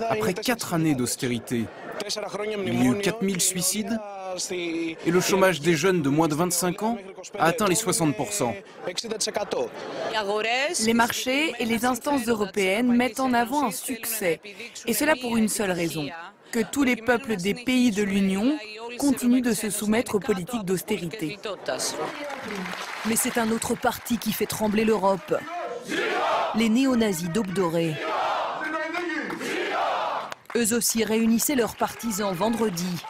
Après 4 années d'austérité, il y a eu 4000 suicides et le chômage des jeunes de moins de 25 ans a atteint les 60%. Les marchés et les instances européennes mettent en avant un succès, et cela pour une seule raison, que tous les peuples des pays de l'Union continuent de se soumettre aux politiques d'austérité. Mais c'est un autre parti qui fait trembler l'Europe. Les néo-nazis d'Aube dorée. Eux aussi réunissaient leurs partisans vendredi.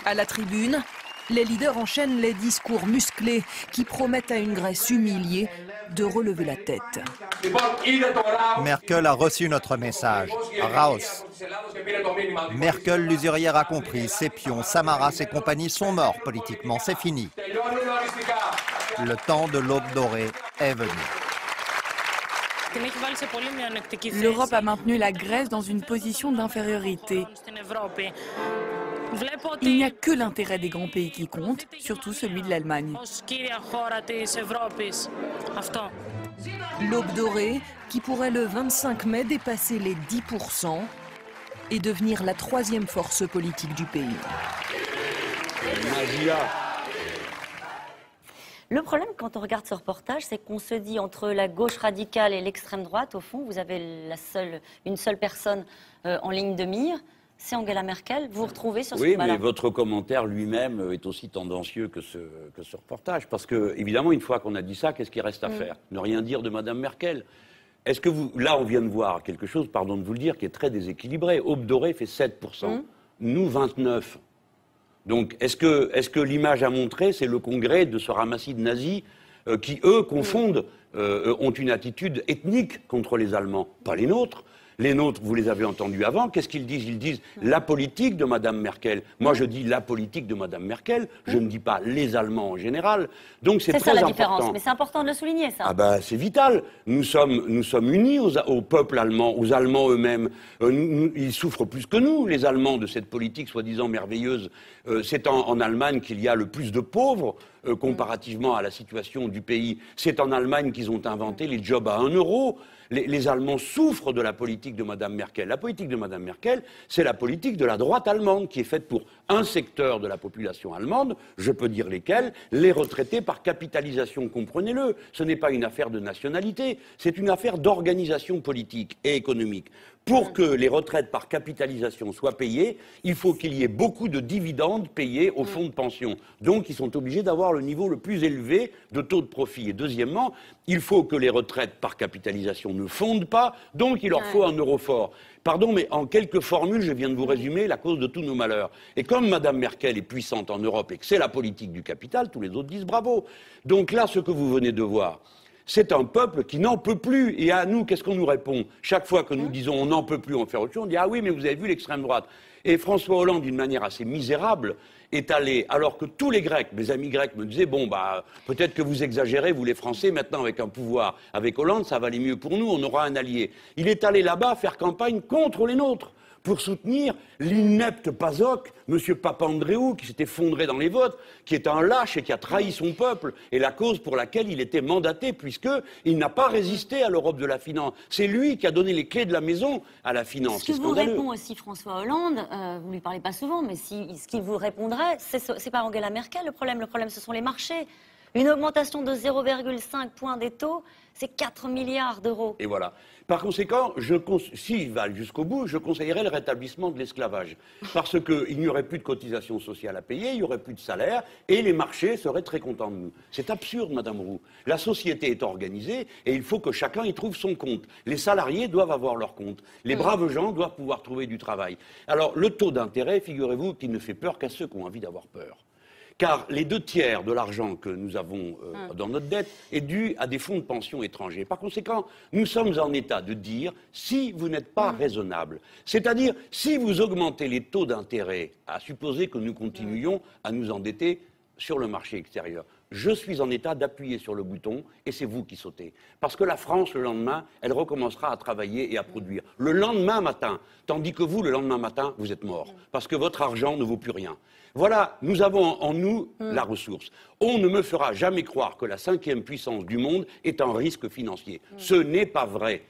À la tribune, les leaders enchaînent les discours musclés qui promettent à une Grèce humiliée de relever la tête. Merkel a reçu notre message. Raos. Merkel, l'usurière, a compris. Ses pions, Samaras et compagnie sont morts politiquement. C'est fini. Le temps de l'Aube dorée est venu. L'Europe a maintenu la Grèce dans une position d'infériorité. Il n'y a que l'intérêt des grands pays qui compte, surtout celui de l'Allemagne. L'Aube dorée, qui pourrait le 25 mai dépasser les 10% et devenir la 3e force politique du pays. Le problème, quand on regarde ce reportage, c'est qu'on se dit entre la gauche radicale et l'extrême droite, au fond, vous avez une seule personne en ligne de mire. C'est Angela Merkel. Vous vous retrouvez sur ce combat-là? Oui, mais votre commentaire lui-même est aussi tendancieux que ce reportage. Parce que, évidemment, une fois qu'on a dit ça, qu'est-ce qu'il reste à faire? Ne rien dire de Mme Merkel. Est-ce que vous... Là, on vient de voir quelque chose, pardon de vous le dire, qui est très déséquilibré. Aube dorée fait 7%. Nous, 29%. Donc, est-ce que l'image à montrer, c'est le congrès de ce ramassis de nazis qui, eux, confondent, ont une attitude ethnique contre les Allemands? Pas les nôtres. Les nôtres, vous les avez entendus avant, qu'est-ce qu'ils disent? Ils disent la politique de Mme Merkel. Moi, je dis la politique de Mme Merkel, je ne dis pas les Allemands en général. Donc c'est très ça la important. différence, mais c'est important de le souligner, ça. Ah ben, c'est vital. Nous sommes unis au peuple allemand, aux Allemands eux-mêmes. Ils souffrent plus que nous, les Allemands, de cette politique soi-disant merveilleuse. C'est en Allemagne qu'il y a le plus de pauvres, comparativement à la situation du pays. C'est en Allemagne qu'ils ont inventé les jobs à 1 euro. Les Allemands souffrent de la politique de Mme Merkel. La politique de Mme Merkel, c'est la politique de la droite allemande, qui est faite pour un secteur de la population allemande, je peux dire lesquels, les retraités par capitalisation, comprenez-le. Ce n'est pas une affaire de nationalité, c'est une affaire d'organisation politique et économique. Pour que les retraites par capitalisation soient payées, il faut qu'il y ait beaucoup de dividendes payés au fonds de pension. Donc, ils sont obligés d'avoir le niveau le plus élevé de taux de profit. Et deuxièmement, il faut que les retraites par capitalisation ne fondent pas, donc il leur faut un euro fort. Pardon, mais en quelques formules, je viens de vous résumer la cause de tous nos malheurs. Et comme Mme Merkel est puissante en Europe et que c'est la politique du capital, tous les autres disent bravo. Donc là, ce que vous venez de voir, c'est un peuple qui n'en peut plus. Et à nous, qu'est-ce qu'on nous répond? Chaque fois que nous disons on n'en peut plus, on fait autre chose, on dit ah oui, mais vous avez vu l'extrême droite. Et François Hollande, d'une manière assez misérable, est allé, alors que tous les Grecs, mes amis grecs me disaient bon, bah, peut-être que vous exagérez, vous les Français, maintenant avec un pouvoir, avec Hollande, ça va aller mieux pour nous, on aura un allié. Il est allé là-bas faire campagne contre les nôtres, pour soutenir l'inepte PASOK, M. Papandréou, qui s'est effondré dans les votes, qui est un lâche et qui a trahi son peuple, et la cause pour laquelle il était mandaté, puisqu'il n'a pas résisté à l'Europe de la finance. C'est lui qui a donné les clés de la maison à la finance. Ce que vous répond aussi François Hollande, vous ne lui parlez pas souvent, mais ce qu'il vous répondrait, c'est pas Angela Merkel le problème ce sont les marchés. Une augmentation de 0,5 point des taux, c'est 4 milliards d'euros. Et voilà. Par conséquent, s'ils valent jusqu'au bout, je conseillerais le rétablissement de l'esclavage. Parce qu'il n'y aurait plus de cotisations sociales à payer, il n'y aurait plus de salaire, et les marchés seraient très contents de nous. C'est absurde, Madame Roux. La société est organisée, et il faut que chacun y trouve son compte. Les salariés doivent avoir leur compte. Les braves gens doivent pouvoir trouver du travail. Alors, le taux d'intérêt, figurez-vous, qu'il ne fait peur qu'à ceux qui ont envie d'avoir peur. Car les 2/3 de l'argent que nous avons dans notre dette est dû à des fonds de pension étrangers. Par conséquent, nous sommes en état de dire si vous n'êtes pas raisonnable, c'est-à-dire si vous augmentez les taux d'intérêt, à supposer que nous continuions à nous endetter sur le marché extérieur, je suis en état d'appuyer sur le bouton et c'est vous qui sautez. Parce que la France, le lendemain, elle recommencera à travailler et à produire. Le lendemain matin, tandis que vous, le lendemain matin, vous êtes mort. Parce que votre argent ne vaut plus rien. Voilà, nous avons en nous la ressource. On ne me fera jamais croire que la 5e puissance du monde est un risque financier. Ce n'est pas vrai.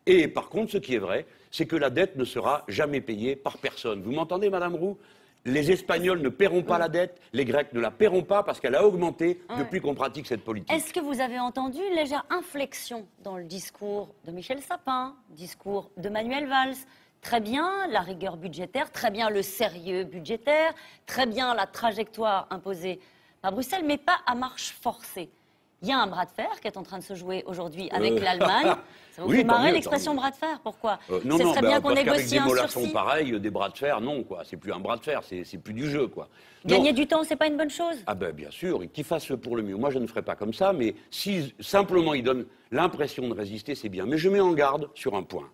Et par contre, ce qui est vrai, c'est que la dette ne sera jamais payée par personne. Vous m'entendez, Madame Roux ? Les Espagnols ne paieront pas la dette, les Grecs ne la paieront pas parce qu'elle a augmenté depuis qu'on pratique cette politique. Est-ce que vous avez entendu une légère inflexion dans le discours de Michel Sapin, discours de Manuel Valls ? Très bien la rigueur budgétaire, très bien le sérieux budgétaire, très bien la trajectoire imposée par Bruxelles, mais pas à marche forcée. Il y a un bras de fer qui est en train de se jouer aujourd'hui avec l'Allemagne. Ça vous fait marrer l'expression bras de fer? Pourquoi? Non, ce serait bien qu'on négocie un avec des mollassons sursis. pareils, des bras de fer, non, quoi. C'est plus un bras de fer, c'est plus du jeu, quoi. Gagner du temps, c'est pas une bonne chose? Ah ben bien sûr, et qu'il fasse pour le mieux. Moi, je ne ferai pas comme ça, mais si simplement il donne l'impression de résister, c'est bien. Mais je mets en garde sur un point.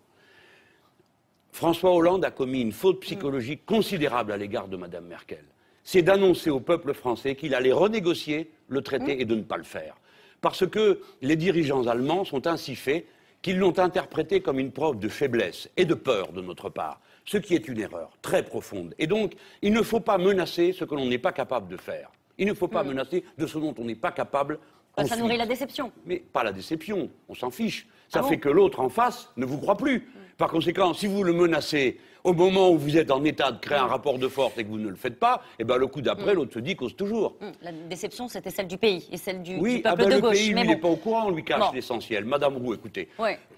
François Hollande a commis une faute psychologique considérable à l'égard de Mme Merkel. C'est d'annoncer au peuple français qu'il allait renégocier le traité et de ne pas le faire. Parce que les dirigeants allemands sont ainsi faits qu'ils l'ont interprété comme une preuve de faiblesse et de peur de notre part, ce qui est une erreur très profonde. Et donc, il ne faut pas menacer ce que l'on n'est pas capable de faire. Il ne faut pas menacer de ce dont on n'est pas capable. Ça nourrit la déception. Mais pas la déception, on s'en fiche. Ça fait que l'autre en face ne vous croit plus. Par conséquent, si vous le menacez au moment où vous êtes en état de créer un rapport de force et que vous ne le faites pas, eh ben le coup d'après, l'autre se dit cause toujours. La déception, c'était celle du pays et celle du oui, peuple de le gauche. pays, lui, il n'est pas au courant, on lui cache l'essentiel. Madame Roux, écoutez,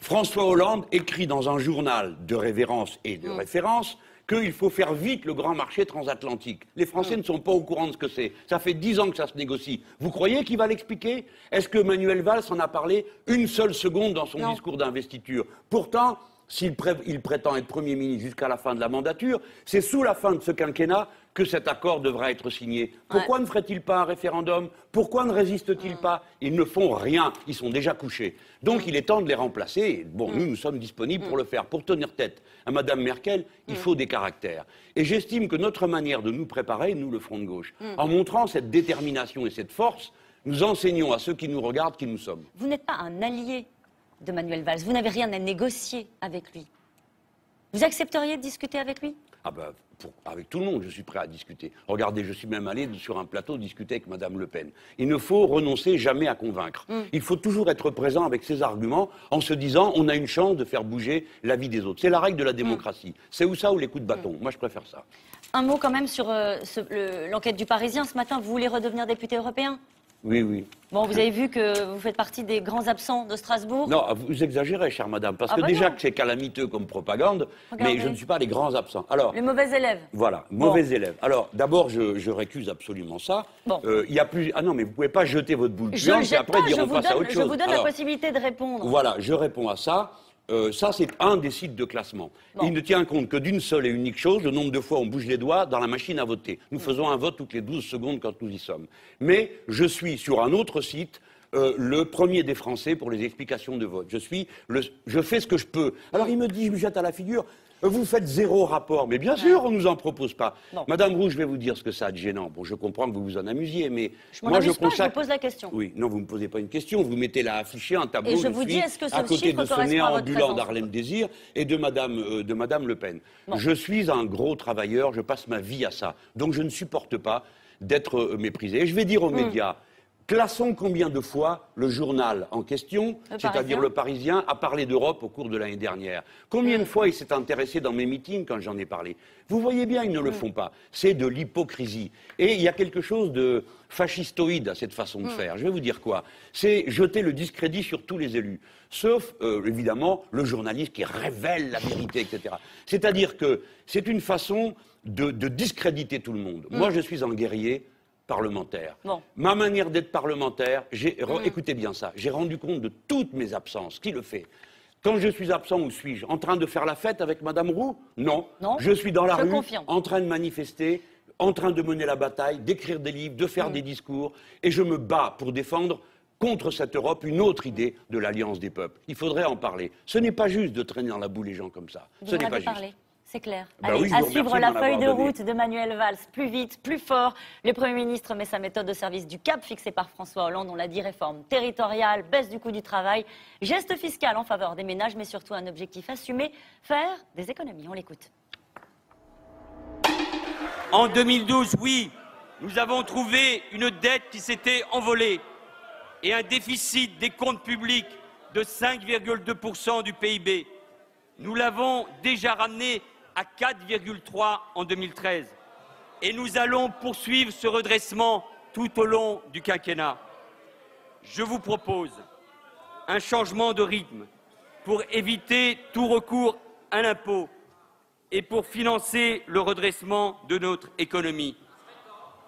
François Hollande écrit dans un journal de révérence et de référence qu'il faut faire vite le grand marché transatlantique. Les Français ne sont pas au courant de ce que c'est. Ça fait 10 ans que ça se négocie. Vous croyez qu'il va l'expliquer? Est-ce que Manuel Valls en a parlé une seule seconde dans son discours d'investiture? Pourtant, s'il prétend être Premier ministre jusqu'à la fin de la mandature, c'est sous la fin de ce quinquennat que cet accord devra être signé. Pourquoi ne ferait-il pas un référendum? Pourquoi ne résistent-ils pas? Ils ne font rien, ils sont déjà couchés. Donc il est temps de les remplacer. Bon, nous sommes disponibles pour le faire. Pour tenir tête à Mme Merkel, il faut des caractères. Et j'estime que notre manière de nous préparer, nous le Front de gauche, en montrant cette détermination et cette force, nous enseignons à ceux qui nous regardent qui nous sommes. Vous n'êtes pas un allié de Manuel Valls, vous n'avez rien à négocier avec lui. Vous accepteriez de discuter avec lui? Ah ben, avec tout le monde, je suis prêt à discuter. Regardez, je suis même allé sur un plateau discuter avec Mme Le Pen. Il ne faut renoncer jamais à convaincre. Il faut toujours être présent avec ses arguments en se disant on a une chance de faire bouger la vie des autres. C'est la règle de la démocratie. C'est ou ça ou les coups de bâton. Moi, je préfère ça. Un mot quand même sur l'enquête du Parisien ce matin. Vous voulez redevenir député européen? Oui, oui. Bon, vous avez vu que vous faites partie des grands absents de Strasbourg? Non, vous exagérez, chère madame, parce que déjà que c'est calamiteux comme propagande, mais je ne suis pas les grands absents. Alors, les mauvais élèves. Voilà, mauvais élèves. Alors, d'abord, je récuse absolument ça. Bon. Y a plus... Ah non, mais vous ne pouvez pas jeter votre boule puante et après dire on passe à autre chose. Je vous donne la possibilité de répondre. Voilà, je réponds à ça. Ça, c'est un des sites de classement. Bon. Il ne tient compte que d'une seule et unique chose, le nombre de fois on bouge les doigts dans la machine à voter. Nous faisons un vote toutes les 12 secondes quand nous y sommes. Mais je suis sur un autre site, le premier des Français pour les explications de vote. Je fais ce que je peux. Alors il me dit, je me jette à la figure, vous faites 0 rapport. Mais bien sûr, on ne nous en propose pas. Non. Madame Roux, je vais vous dire ce que ça a de gênant. Bon, je comprends que vous vous en amusiez, mais moi je consacre... je vous pose la question. Oui, non, vous ne me posez pas une question. Vous mettez là affiché un tableau. Et je vous dis, est-ce que à côté de ce néant ambulant présence d'Harlem Désir et de Madame Le Pen. Bon. Je suis un gros travailleur, je passe ma vie à ça. Donc je ne supporte pas d'être méprisé. Et je vais dire aux médias, classons combien de fois le journal en question, c'est-à-dire Le Parisien, a parlé d'Europe au cours de l'année dernière. Combien de fois il s'est intéressé dans mes meetings quand j'en ai parlé? Vous voyez bien, ils ne le font pas. C'est de l'hypocrisie. Et il y a quelque chose de fascistoïde à cette façon de faire. Je vais vous dire quoi? C'est jeter le discrédit sur tous les élus. Sauf, évidemment, le journaliste qui révèle la vérité, etc. C'est-à-dire que c'est une façon de discréditer tout le monde. Moi, je suis un guerrier parlementaire. Bon. Ma manière d'être parlementaire, écoutez bien ça, j'ai rendu compte de toutes mes absences. Qui le fait? Quand je suis absent, où suis-je? En train de faire la fête avec Madame Roux? Non. Je suis dans la rue, en train de manifester, en train de mener la bataille, d'écrire des livres, de faire des discours, et je me bats pour défendre contre cette Europe une autre idée de l'alliance des peuples. Il faudrait en parler. Ce n'est pas juste de traîner dans la boue les gens comme ça. Ce n'est pas juste. C'est clair. Bah Allez, oui, à suivre la feuille de route de Manuel Valls. Plus vite, plus fort. Le Premier ministre met sa méthode de service du cap fixé par François Hollande. On l'a dit, réforme territoriale, baisse du coût du travail, geste fiscal en faveur des ménages, mais surtout un objectif assumé, faire des économies. On l'écoute. En 2012, oui, nous avons trouvé une dette qui s'était envolée et un déficit des comptes publics de 5,2% du PIB. Nous l'avons déjà ramené à 4,3 en 2013. Et nous allons poursuivre ce redressement tout au long du quinquennat. Je vous propose un changement de rythme pour éviter tout recours à l'impôt et pour financer le redressement de notre économie.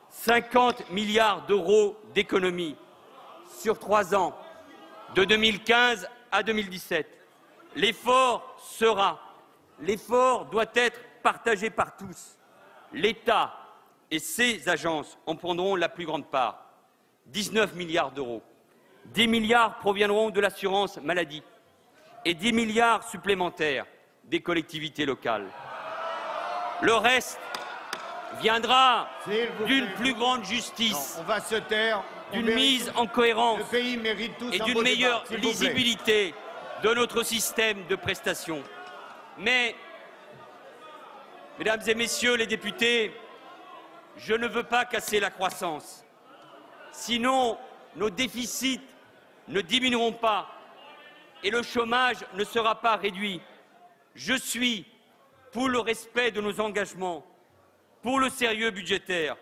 50 milliards d'euros d'économies sur 3 ans, de 2015 à 2017. L'effort doit être partagé par tous. L'État et ses agences en prendront la plus grande part, 19 milliards d'euros. 10 milliards proviendront de l'assurance maladie et 10 milliards supplémentaires des collectivités locales. Le reste viendra d'une plus grande justice, on va se taire, d'une mise en cohérence le pays mérite tous et d'une meilleure lisibilité de notre système de prestations. Mais, mesdames et messieurs les députés, je ne veux pas casser la croissance. Sinon, nos déficits ne diminueront pas et le chômage ne sera pas réduit. Je suis pour le respect de nos engagements, pour le sérieux budgétaire,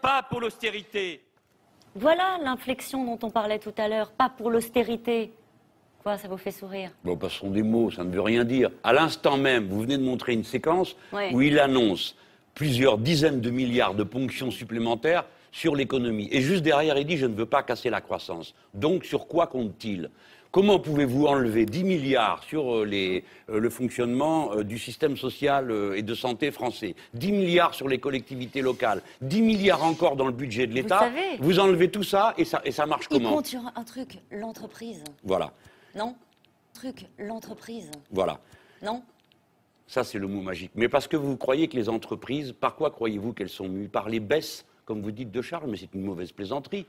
pas pour l'austérité. Voilà l'inflexion dont on parlait tout à l'heure, pas pour l'austérité. Quoi, ça vous fait sourire? Bon, ce sont des mots, ça ne veut rien dire. À l'instant même, vous venez de montrer une séquence où il annonce plusieurs dizaines de milliards de ponctions supplémentaires sur l'économie. Et juste derrière, il dit « je ne veux pas casser la croissance ». Donc, sur quoi compte-t-il? Comment pouvez-vous enlever 10 milliards sur le fonctionnement du système social et de santé français, 10 milliards sur les collectivités locales, 10 milliards encore dans le budget de l'État? Vous enlevez tout ça et ça marche comment? Il compte sur un truc, l'entreprise. Voilà. Non? L'entreprise. Voilà. Non? Ça, c'est le mot magique. Mais parce que vous croyez que les entreprises, par quoi croyez-vous qu'elles sont mues? Par les baisses, comme vous dites, de charges? Mais c'est une mauvaise plaisanterie.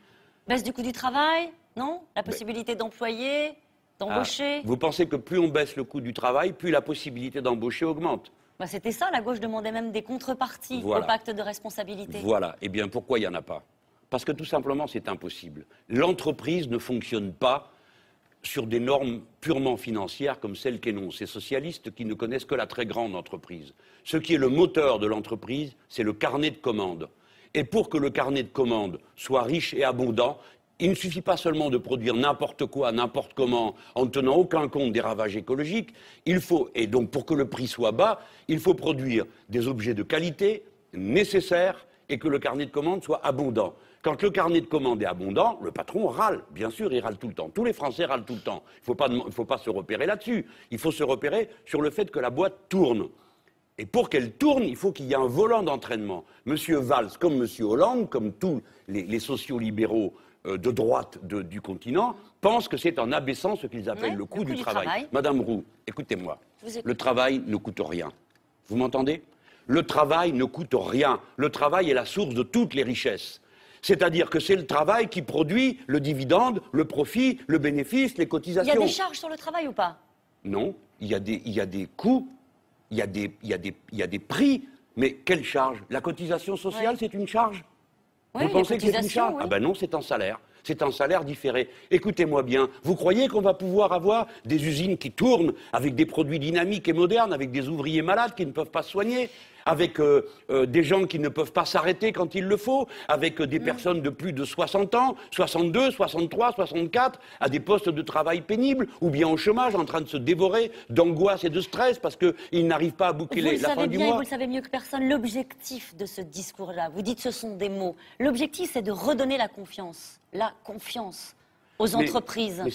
Baisse du coût du travail, non? La possibilité d'employer, d'embaucher. Vous pensez que plus on baisse le coût du travail, plus la possibilité d'embaucher augmente? Bah, c'était ça, la gauche demandait même des contreparties au pacte de responsabilité. Voilà. Eh bien, pourquoi il n'y en a pas? Parce que tout simplement, c'est impossible. L'entreprise ne fonctionne pas sur des normes purement financières comme celles qu'énoncent ces socialistes qui ne connaissent que la très grande entreprise. Ce qui est le moteur de l'entreprise, c'est le carnet de commandes. Et pour que le carnet de commandes soit riche et abondant, il ne suffit pas seulement de produire n'importe quoi, n'importe comment, en ne tenant aucun compte des ravages écologiques. Il faut, et donc pour que le prix soit bas, il faut produire des objets de qualité nécessaires et que le carnet de commandes soit abondant. Quand le carnet de commandes est abondant, le patron râle. Bien sûr, il râle tout le temps. Tous les Français râlent tout le temps. Il ne faut pas se repérer là-dessus. Il faut se repérer sur le fait que la boîte tourne. Et pour qu'elle tourne, il faut qu'il y ait un volant d'entraînement. Monsieur Valls, comme Monsieur Hollande, comme tous les sociolibéraux de droite du continent, pensent que c'est en abaissant ce qu'ils appellent le coût du travail. Madame Roux, écoutez-moi. Le travail ne coûte rien. Vous m'entendez? Le travail ne coûte rien. Le travail est la source de toutes les richesses. C'est-à-dire que c'est le travail qui produit le dividende, le profit, le bénéfice, les cotisations. Il y a des charges sur le travail ou pas? Non, il y a des coûts. Il y a des prix, mais quelle charge? La cotisation sociale, c'est une charge? Vous pensez que c'est une charge? Ah ben non, c'est un salaire. C'est un salaire différé. Écoutez-moi bien, vous croyez qu'on va pouvoir avoir des usines qui tournent avec des produits dynamiques et modernes, avec des ouvriers malades qui ne peuvent pas se soigner, avec des gens qui ne peuvent pas s'arrêter quand il le faut, avec des personnes de plus de 60 ans, 62, 63, 64, à des postes de travail pénibles, ou bien au chômage, en train de se dévorer d'angoisse et de stress parce qu'ils n'arrivent pas à boucler la fin du mois. Vous le savez mieux que personne, l'objectif de ce discours-là, vous dites ce sont des mots, l'objectif c'est de redonner la confiance aux entreprises. Mais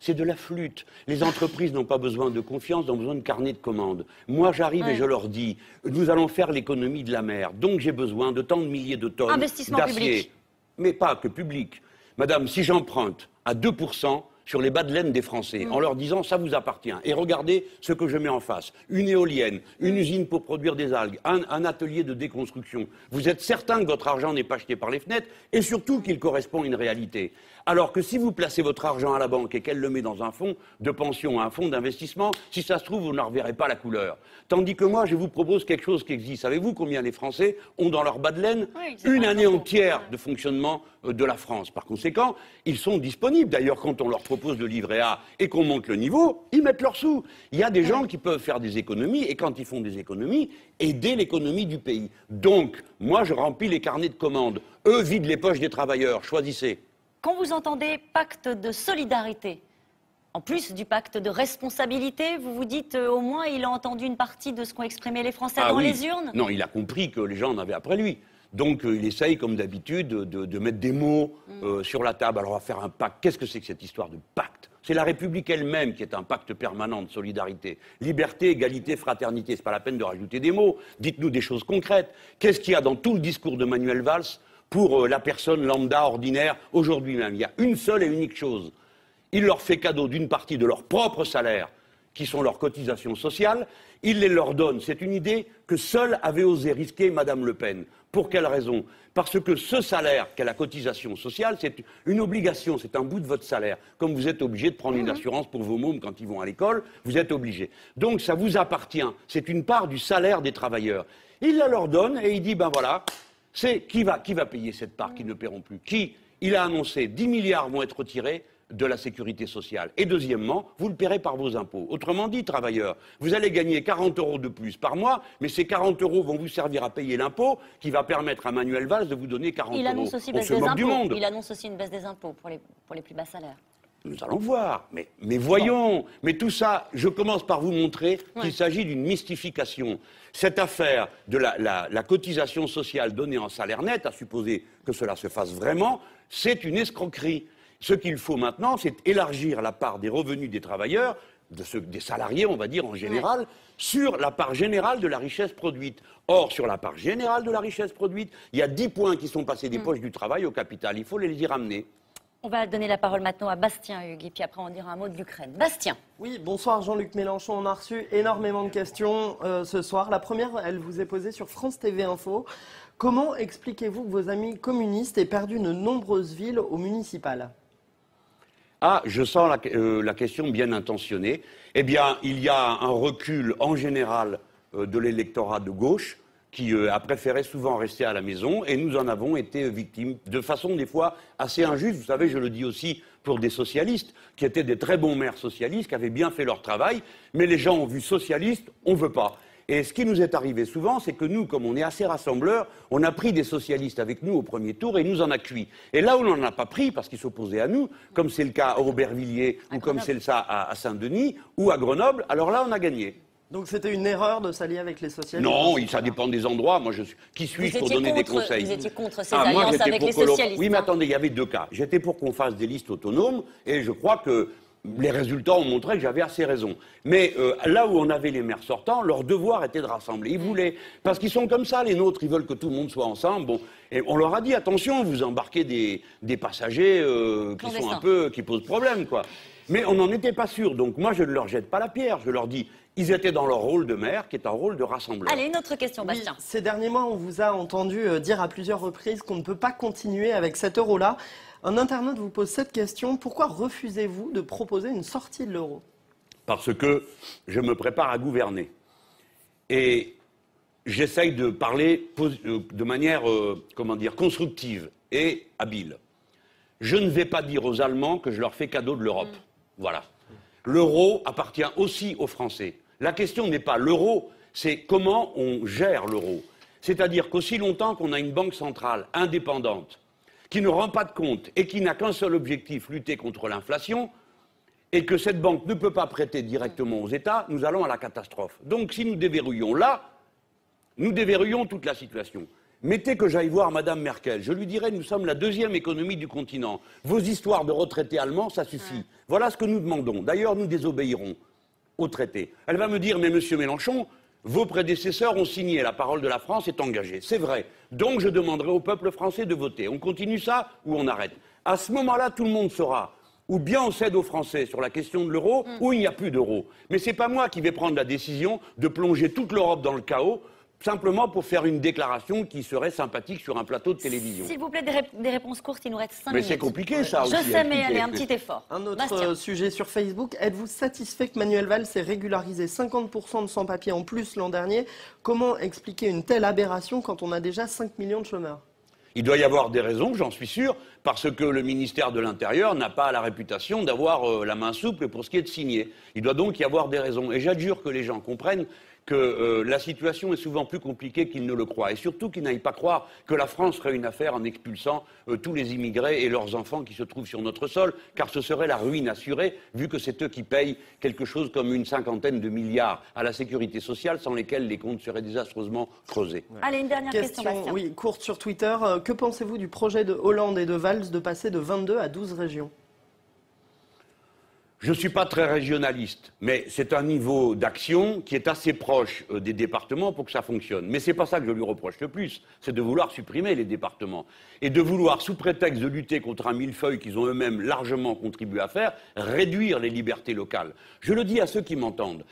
c'est de la flûte. Les entreprises n'ont pas besoin de confiance, ont besoin de carnet de commandes. Moi, j'arrive et je leur dis, nous allons faire l'économie de la mer, donc j'ai besoin de tant de milliers de tonnes d'acier. Mais pas que public. Madame, si j'emprunte à 2% sur les bas de laine des Français, en leur disant ça vous appartient, et regardez ce que je mets en face, une éolienne, une usine pour produire des algues, un atelier de déconstruction, vous êtes certain que votre argent n'est pas jeté par les fenêtres, et surtout qu'il correspond à une réalité. Alors que si vous placez votre argent à la banque et qu'elle le met dans un fonds de pension, un fonds d'investissement, si ça se trouve, vous n'en reverrez pas la couleur. Tandis que moi, je vous propose quelque chose qui existe. Savez-vous combien les Français ont dans leur bas de laine? Une année entière de fonctionnement de la France. Par conséquent, ils sont disponibles. D'ailleurs, quand on leur propose le livret A et qu'on monte le niveau, ils mettent leurs sous. Il y a des gens qui peuvent faire des économies et quand ils font des économies, aider l'économie du pays. Donc, moi, je remplis les carnets de commandes. Eux vident les poches des travailleurs. Choisissez. Quand vous entendez pacte de solidarité, en plus du pacte de responsabilité, vous vous dites au moins il a entendu une partie de ce qu'ont exprimé les Français dans les urnes? Non, il a compris que les gens en avaient après lui. Donc il essaye, comme d'habitude, de mettre des mots sur la table. Alors on va faire un pacte. Qu'est-ce que c'est que cette histoire de pacte? C'est la République elle-même qui est un pacte permanent de solidarité. Liberté, égalité, fraternité. C'est pas la peine de rajouter des mots. Dites-nous des choses concrètes. Qu'est-ce qu'il y a dans tout le discours de Manuel Valls pour la personne lambda ordinaire aujourd'hui même? Il y a une seule et unique chose. Il leur fait cadeau d'une partie de leur propre salaire, qui sont leurs cotisations sociales. Il les leur donne. C'est une idée que seule avait osé risquer Madame Le Pen. Pour quelle raison? Parce que ce salaire qu'est la cotisation sociale, c'est une obligation, c'est un bout de votre salaire. Comme vous êtes obligé de prendre une assurance pour vos mômes quand ils vont à l'école, vous êtes obligé. Donc ça vous appartient. C'est une part du salaire des travailleurs. Il la leur donne et il dit, ben voilà, c'est qui va payer cette part qu'ils ne paieront plus? Qui? Il a annoncé 10 milliards vont être retirés de la sécurité sociale. Et deuxièmement, vous le paierez par vos impôts. Autrement dit, travailleurs, vous allez gagner 40 € de plus par mois, mais ces 40 € vont vous servir à payer l'impôt qui va permettre à Manuel Valls de vous donner 40 €. Il annonce aussi, On se moque du monde. Il annonce aussi une baisse des impôts pour les plus bas salaires. Nous allons voir, mais voyons. Mais tout ça, je commence par vous montrer qu'il s'agit d'une mystification. Cette affaire de la cotisation sociale donnée en salaire net, à supposer que cela se fasse vraiment, c'est une escroquerie. Ce qu'il faut maintenant, c'est élargir la part des revenus des travailleurs, des salariés, on va dire en général, sur la part générale de la richesse produite. Or, sur la part générale de la richesse produite, il y a 10 points qui sont passés des poches du travail au capital. Il faut les y ramener. On va donner la parole maintenant à Bastien Hugues, et puis après on dira un mot de l'Ukraine. Bastien. Oui, bonsoir Jean-Luc Mélenchon. On a reçu énormément de questions ce soir. La première, elle vous est posée sur France TV Info. Comment expliquez-vous que vos amis communistes aient perdu de nombreuses villes au municipal ? Ah, je sens la question bien intentionnée. Eh bien, il y a un recul en général de l'électorat de gauche qui a préféré souvent rester à la maison, et nous en avons été victimes de façon des fois assez injuste. Vous savez, je le dis aussi pour des socialistes, qui étaient des très bons maires socialistes, qui avaient bien fait leur travail, mais les gens ont vu socialiste, on ne veut pas. Et ce qui nous est arrivé souvent, c'est que nous, comme on est assez rassembleurs, on a pris des socialistes avec nous au premier tour et nous en a cuit. Et là où on n'en a pas pris, parce qu'ils s'opposaient à nous, comme c'est le cas à Aubervilliers, ou comme c'est le cas à Saint-Denis, ou à Grenoble, alors là, on a gagné. Donc c'était une erreur de s'allier avec les socialistes? Non, ça dépend des endroits. Moi, qui suis-je pour donner des conseils? Vous étiez contre ces alliances avec les socialistes? Oui, mais attendez, il y avait deux cas. J'étais pour qu'on fasse des listes autonomes, et je crois que les résultats ont montré que j'avais assez raison. Mais là où on avait les maires sortants, leur devoir était de rassembler. Ils voulaient, parce qu'ils sont comme ça, les nôtres, ils veulent que tout le monde soit ensemble. Bon, et on leur a dit, attention, vous embarquez des passagers qui posent problème, quoi. Mais on n'en était pas sûr, donc moi je ne leur jette pas la pierre, je leur dis, ils étaient dans leur rôle de maire, qui est un rôle de rassembleur. Allez, une autre question, Bastien. Oui, ces derniers mois, on vous a entendu dire à plusieurs reprises qu'on ne peut pas continuer avec cet euro-là. Un internaute vous pose cette question, pourquoi refusez-vous de proposer une sortie de l'euro? Parce que je me prépare à gouverner. Et j'essaye de parler de manière, constructive et habile. Je ne vais pas dire aux Allemands que je leur fais cadeau de l'Europe. Voilà. L'euro appartient aussi aux Français. La question n'est pas l'euro, c'est comment on gère l'euro. C'est-à-dire qu'aussi longtemps qu'on a une banque centrale indépendante, qui ne rend pas de compte et qui n'a qu'un seul objectif, lutter contre l'inflation, et que cette banque ne peut pas prêter directement aux États, nous allons à la catastrophe. Donc si nous déverrouillons là, nous déverrouillons toute la situation. Mettez que j'aille voir Madame Merkel, je lui dirai, nous sommes la deuxième économie du continent. Vos histoires de retraités allemands, ça suffit. Voilà ce que nous demandons. D'ailleurs, nous désobéirons au traité. Elle va me dire, mais Monsieur Mélenchon, vos prédécesseurs ont signé, la parole de la France est engagée. C'est vrai. Donc je demanderai au peuple français de voter. On continue ça ou on arrête? À ce moment-là, tout le monde saura. Ou bien on cède aux Français sur la question de l'euro, ou il n'y a plus d'euro. Mais ce n'est pas moi qui vais prendre la décision de plonger toute l'Europe dans le chaos, simplement pour faire une déclaration qui serait sympathique sur un plateau de télévision. S'il vous plaît, des réponses courtes, il nous reste 5 minutes. Mais c'est compliqué ça aussi. Je sais, mais allez, un petit effort. Un autre sujet sur Facebook. Êtes-vous satisfait que Manuel Valls ait régularisé 50% de sans-papiers en plus l'an dernier? Comment expliquer une telle aberration quand on a déjà 5 millions de chômeurs? Il doit y avoir des raisons, j'en suis sûr, parce que le ministère de l'Intérieur n'a pas la réputation d'avoir la main souple pour ce qui est de signer. Il doit donc y avoir des raisons. Et j'adjure que les gens comprennent que la situation est souvent plus compliquée qu'ils ne le croient. Et surtout qu'ils n'aillent pas croire que la France ferait une affaire en expulsant tous les immigrés et leurs enfants qui se trouvent sur notre sol, car ce serait la ruine assurée, vu que c'est eux qui payent quelque chose comme une 50aine de milliards à la sécurité sociale, sans lesquels les comptes seraient désastreusement creusés. Ouais. Allez, une dernière question, Bastien. Oui, courte sur Twitter. Que pensez-vous du projet de Hollande et de Valls de passer de 22 à 12 régions? Je ne suis pas très régionaliste, mais c'est un niveau d'action qui est assez proche des départements pour que ça fonctionne. Mais ce n'est pas ça que je lui reproche le plus, c'est de vouloir supprimer les départements. Et de vouloir, sous prétexte de lutter contre un millefeuille qu'ils ont eux-mêmes largement contribué à faire, réduire les libertés locales. Je le dis à ceux qui m'entendent,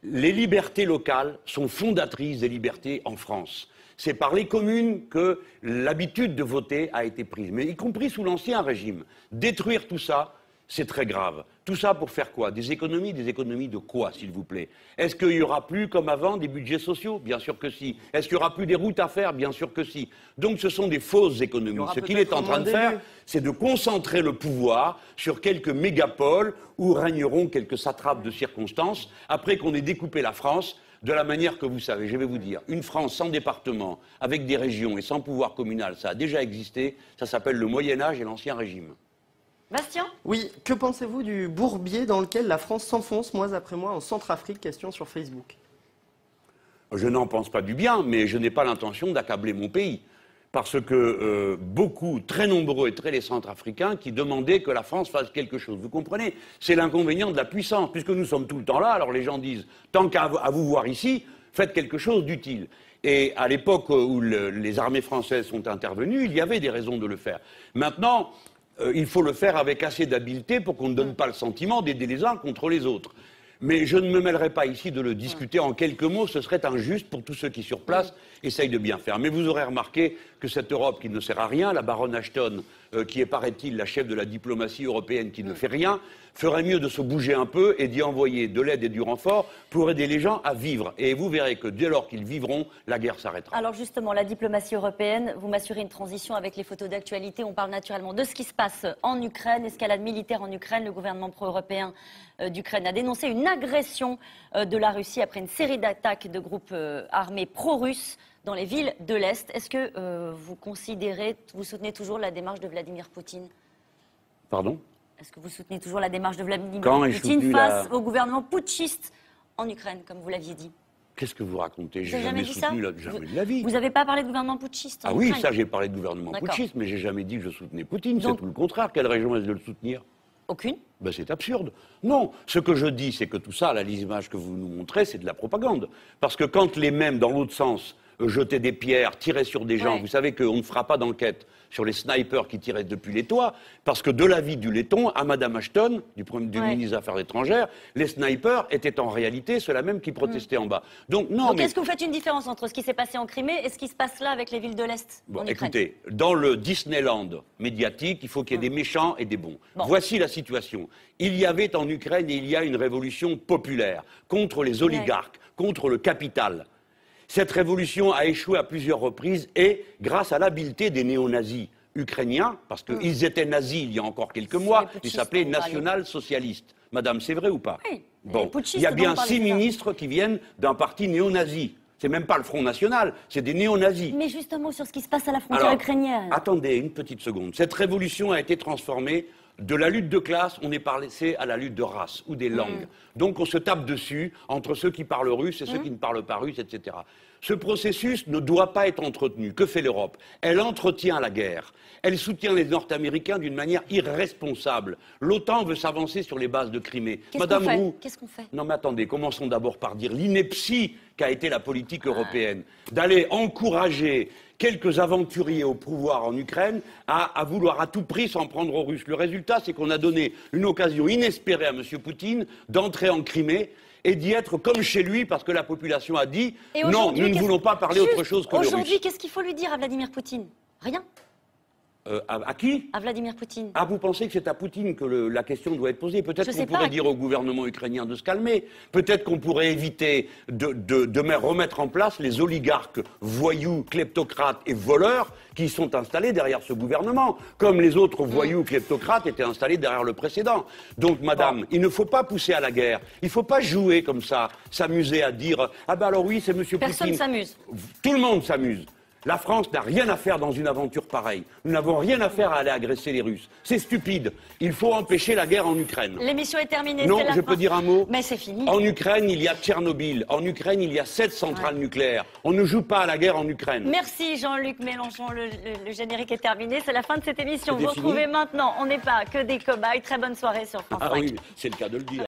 les libertés locales sont fondatrices des libertés en France. C'est par les communes que l'habitude de voter a été prise, mais y compris sous l'Ancien Régime. Détruire tout ça, c'est très grave. Tout ça pour faire quoi? Des économies de quoi, s'il vous plaît? Est-ce qu'il n'y aura plus, comme avant, des budgets sociaux? Bien sûr que si. Est-ce qu'il n'y aura plus des routes à faire? Bien sûr que si. Donc ce sont des fausses économies. Ce qu'il est en train de faire, c'est de concentrer le pouvoir sur quelques mégapoles où régneront quelques satrapes de circonstances, après qu'on ait découpé la France de la manière que vous savez. Je vais vous dire, une France sans département, avec des régions et sans pouvoir communal, ça a déjà existé. Ça s'appelle le Moyen-Âge et l'Ancien Régime. Bastien? Oui, que pensez-vous du bourbier dans lequel la France s'enfonce mois après mois en Centrafrique? Question sur Facebook. Je n'en pense pas du bien, mais je n'ai pas l'intention d'accabler mon pays. parce que beaucoup, très nombreux et très les centrafricains qui demandaient que la France fasse quelque chose. Vous comprenez? C'est l'inconvénient de la puissance. Puisque nous sommes tout le temps là, alors les gens disent, tant qu'à vous voir ici, faites quelque chose d'utile. Et à l'époque où les armées françaises sont intervenues, il y avait des raisons de le faire. Maintenant, il faut le faire avec assez d'habileté pour qu'on ne donne pas le sentiment d'aider les uns contre les autres. Mais je ne me mêlerai pas ici de le discuter en quelques mots, ce serait injuste pour tous ceux qui sur place essayent de bien faire. Mais vous aurez remarqué que cette Europe qui ne sert à rien, la baronne Ashton, qui est, paraît-il, la chef de la diplomatie européenne qui ne fait rien, ferait mieux de se bouger un peu et d'y envoyer de l'aide et du renfort pour aider les gens à vivre. Et vous verrez que dès lors qu'ils vivront, la guerre s'arrêtera. Alors justement, la diplomatie européenne, vous m'assurez une transition avec les photos d'actualité. On parle naturellement de ce qui se passe en Ukraine, escalade militaire en Ukraine. Le gouvernement pro-européen d'Ukraine a dénoncé une agression de la Russie après une série d'attaques de groupes armés pro-russes dans les villes de l'Est. Est-ce que vous soutenez toujours la démarche de Vladimir Poutine? Pardon? Est-ce que vous soutenez toujours la démarche de Vladimir Poutine face au gouvernement putschiste en Ukraine, comme vous l'aviez dit? Qu'est-ce que vous racontez? J'ai jamais soutenu jamais de la vie. Vous n'avez pas parlé de gouvernement putschiste en Ukraine? Oui, ça j'ai parlé de gouvernement putschiste, mais j'ai jamais dit que je soutenais Poutine. C'est tout le contraire. Quelle raison est-ce de le soutenir? Aucune. Ben, c'est absurde. Non, ce que je dis, c'est que tout ça, là, les images que vous nous montrez, c'est de la propagande. Parce que quand les mêmes, dans l'autre sens, jetaient des pierres, tiraient sur des gens, vous savez qu'on ne fera pas d'enquête sur les snipers qui tiraient depuis les toits, parce que de l'avis du laiton, à Madame Ashton, du ministre des Affaires étrangères, les snipers étaient en réalité ceux-là même qui protestaient en bas. Donc, est-ce que vous faites une différence entre ce qui s'est passé en Crimée et ce qui se passe là avec les villes de l'Est en Ukraine? Écoutez, dans le Disneyland médiatique, il faut qu'il y ait des méchants et des bons. Voici la situation. Il y avait en Ukraine et il y a une révolution populaire contre les oligarques, contre le capital. Cette révolution a échoué à plusieurs reprises et grâce à l'habileté des néo-nazis ukrainiens, parce qu'ils étaient nazis il y a encore quelques mois, ils s'appelaient national-socialistes. Madame, c'est vrai ou pas? Oui. Bon, il y a bien 6 ministres qui viennent d'un parti néo-nazi. C'est même pas le Front National, c'est des néo-nazis. Mais justement sur ce qui se passe à la frontière ukrainienne. Attendez une petite seconde. Cette révolution a été transformée de la lutte de classe, on est passé à la lutte de race ou des langues. Donc on se tape dessus entre ceux qui parlent russe et ceux qui ne parlent pas russe, etc. Ce processus ne doit pas être entretenu. Que fait l'Europe? Elle entretient la guerre. Elle soutient les Nord-Américains d'une manière irresponsable. L'OTAN veut s'avancer sur les bases de Crimée. Qu'est-ce qu'on fait? Non mais attendez, commençons d'abord par dire l'ineptie qu'a été la politique européenne. D'aller encourager quelques aventuriers au pouvoir en Ukraine à vouloir à tout prix s'en prendre aux Russes. Le résultat, c'est qu'on a donné une occasion inespérée à M. Poutine d'entrer en Crimée et d'y être comme chez lui parce que la population a dit non, nous ne voulons pas parler autre chose que le russe. Aujourd'hui, qu'est-ce qu'il faut lui dire à Vladimir Poutine? Rien. À qui? À Vladimir Poutine. Ah, vous pensez que c'est à Poutine que la question doit être posée? Peut-être qu'on pourrait dire au gouvernement ukrainien de se calmer. Peut-être qu'on pourrait éviter de remettre en place les oligarques, voyous, kleptocrates et voleurs qui sont installés derrière ce gouvernement, comme les autres voyous, kleptocrates étaient installés derrière le précédent. Donc, madame, il ne faut pas pousser à la guerre. Il ne faut pas jouer comme ça, s'amuser à dire « Ah ben alors oui, c'est M. Poutine ». Personne s'amuse. Tout le monde s'amuse. La France n'a rien à faire dans une aventure pareille. Nous n'avons rien à faire à aller agresser les Russes. C'est stupide. Il faut empêcher la guerre en Ukraine. L'émission est terminée. Non, je peux dire un mot? Mais c'est fini. En Ukraine, il y a Tchernobyl. En Ukraine, il y a 7 centrales nucléaires. On ne joue pas à la guerre en Ukraine. Merci Jean-Luc Mélenchon. Le générique est terminé. C'est la fin de cette émission. Vous retrouvez maintenant, on n'est pas que des cobayes. Très bonne soirée sur France 5. Ah oui, c'est le cas de le dire.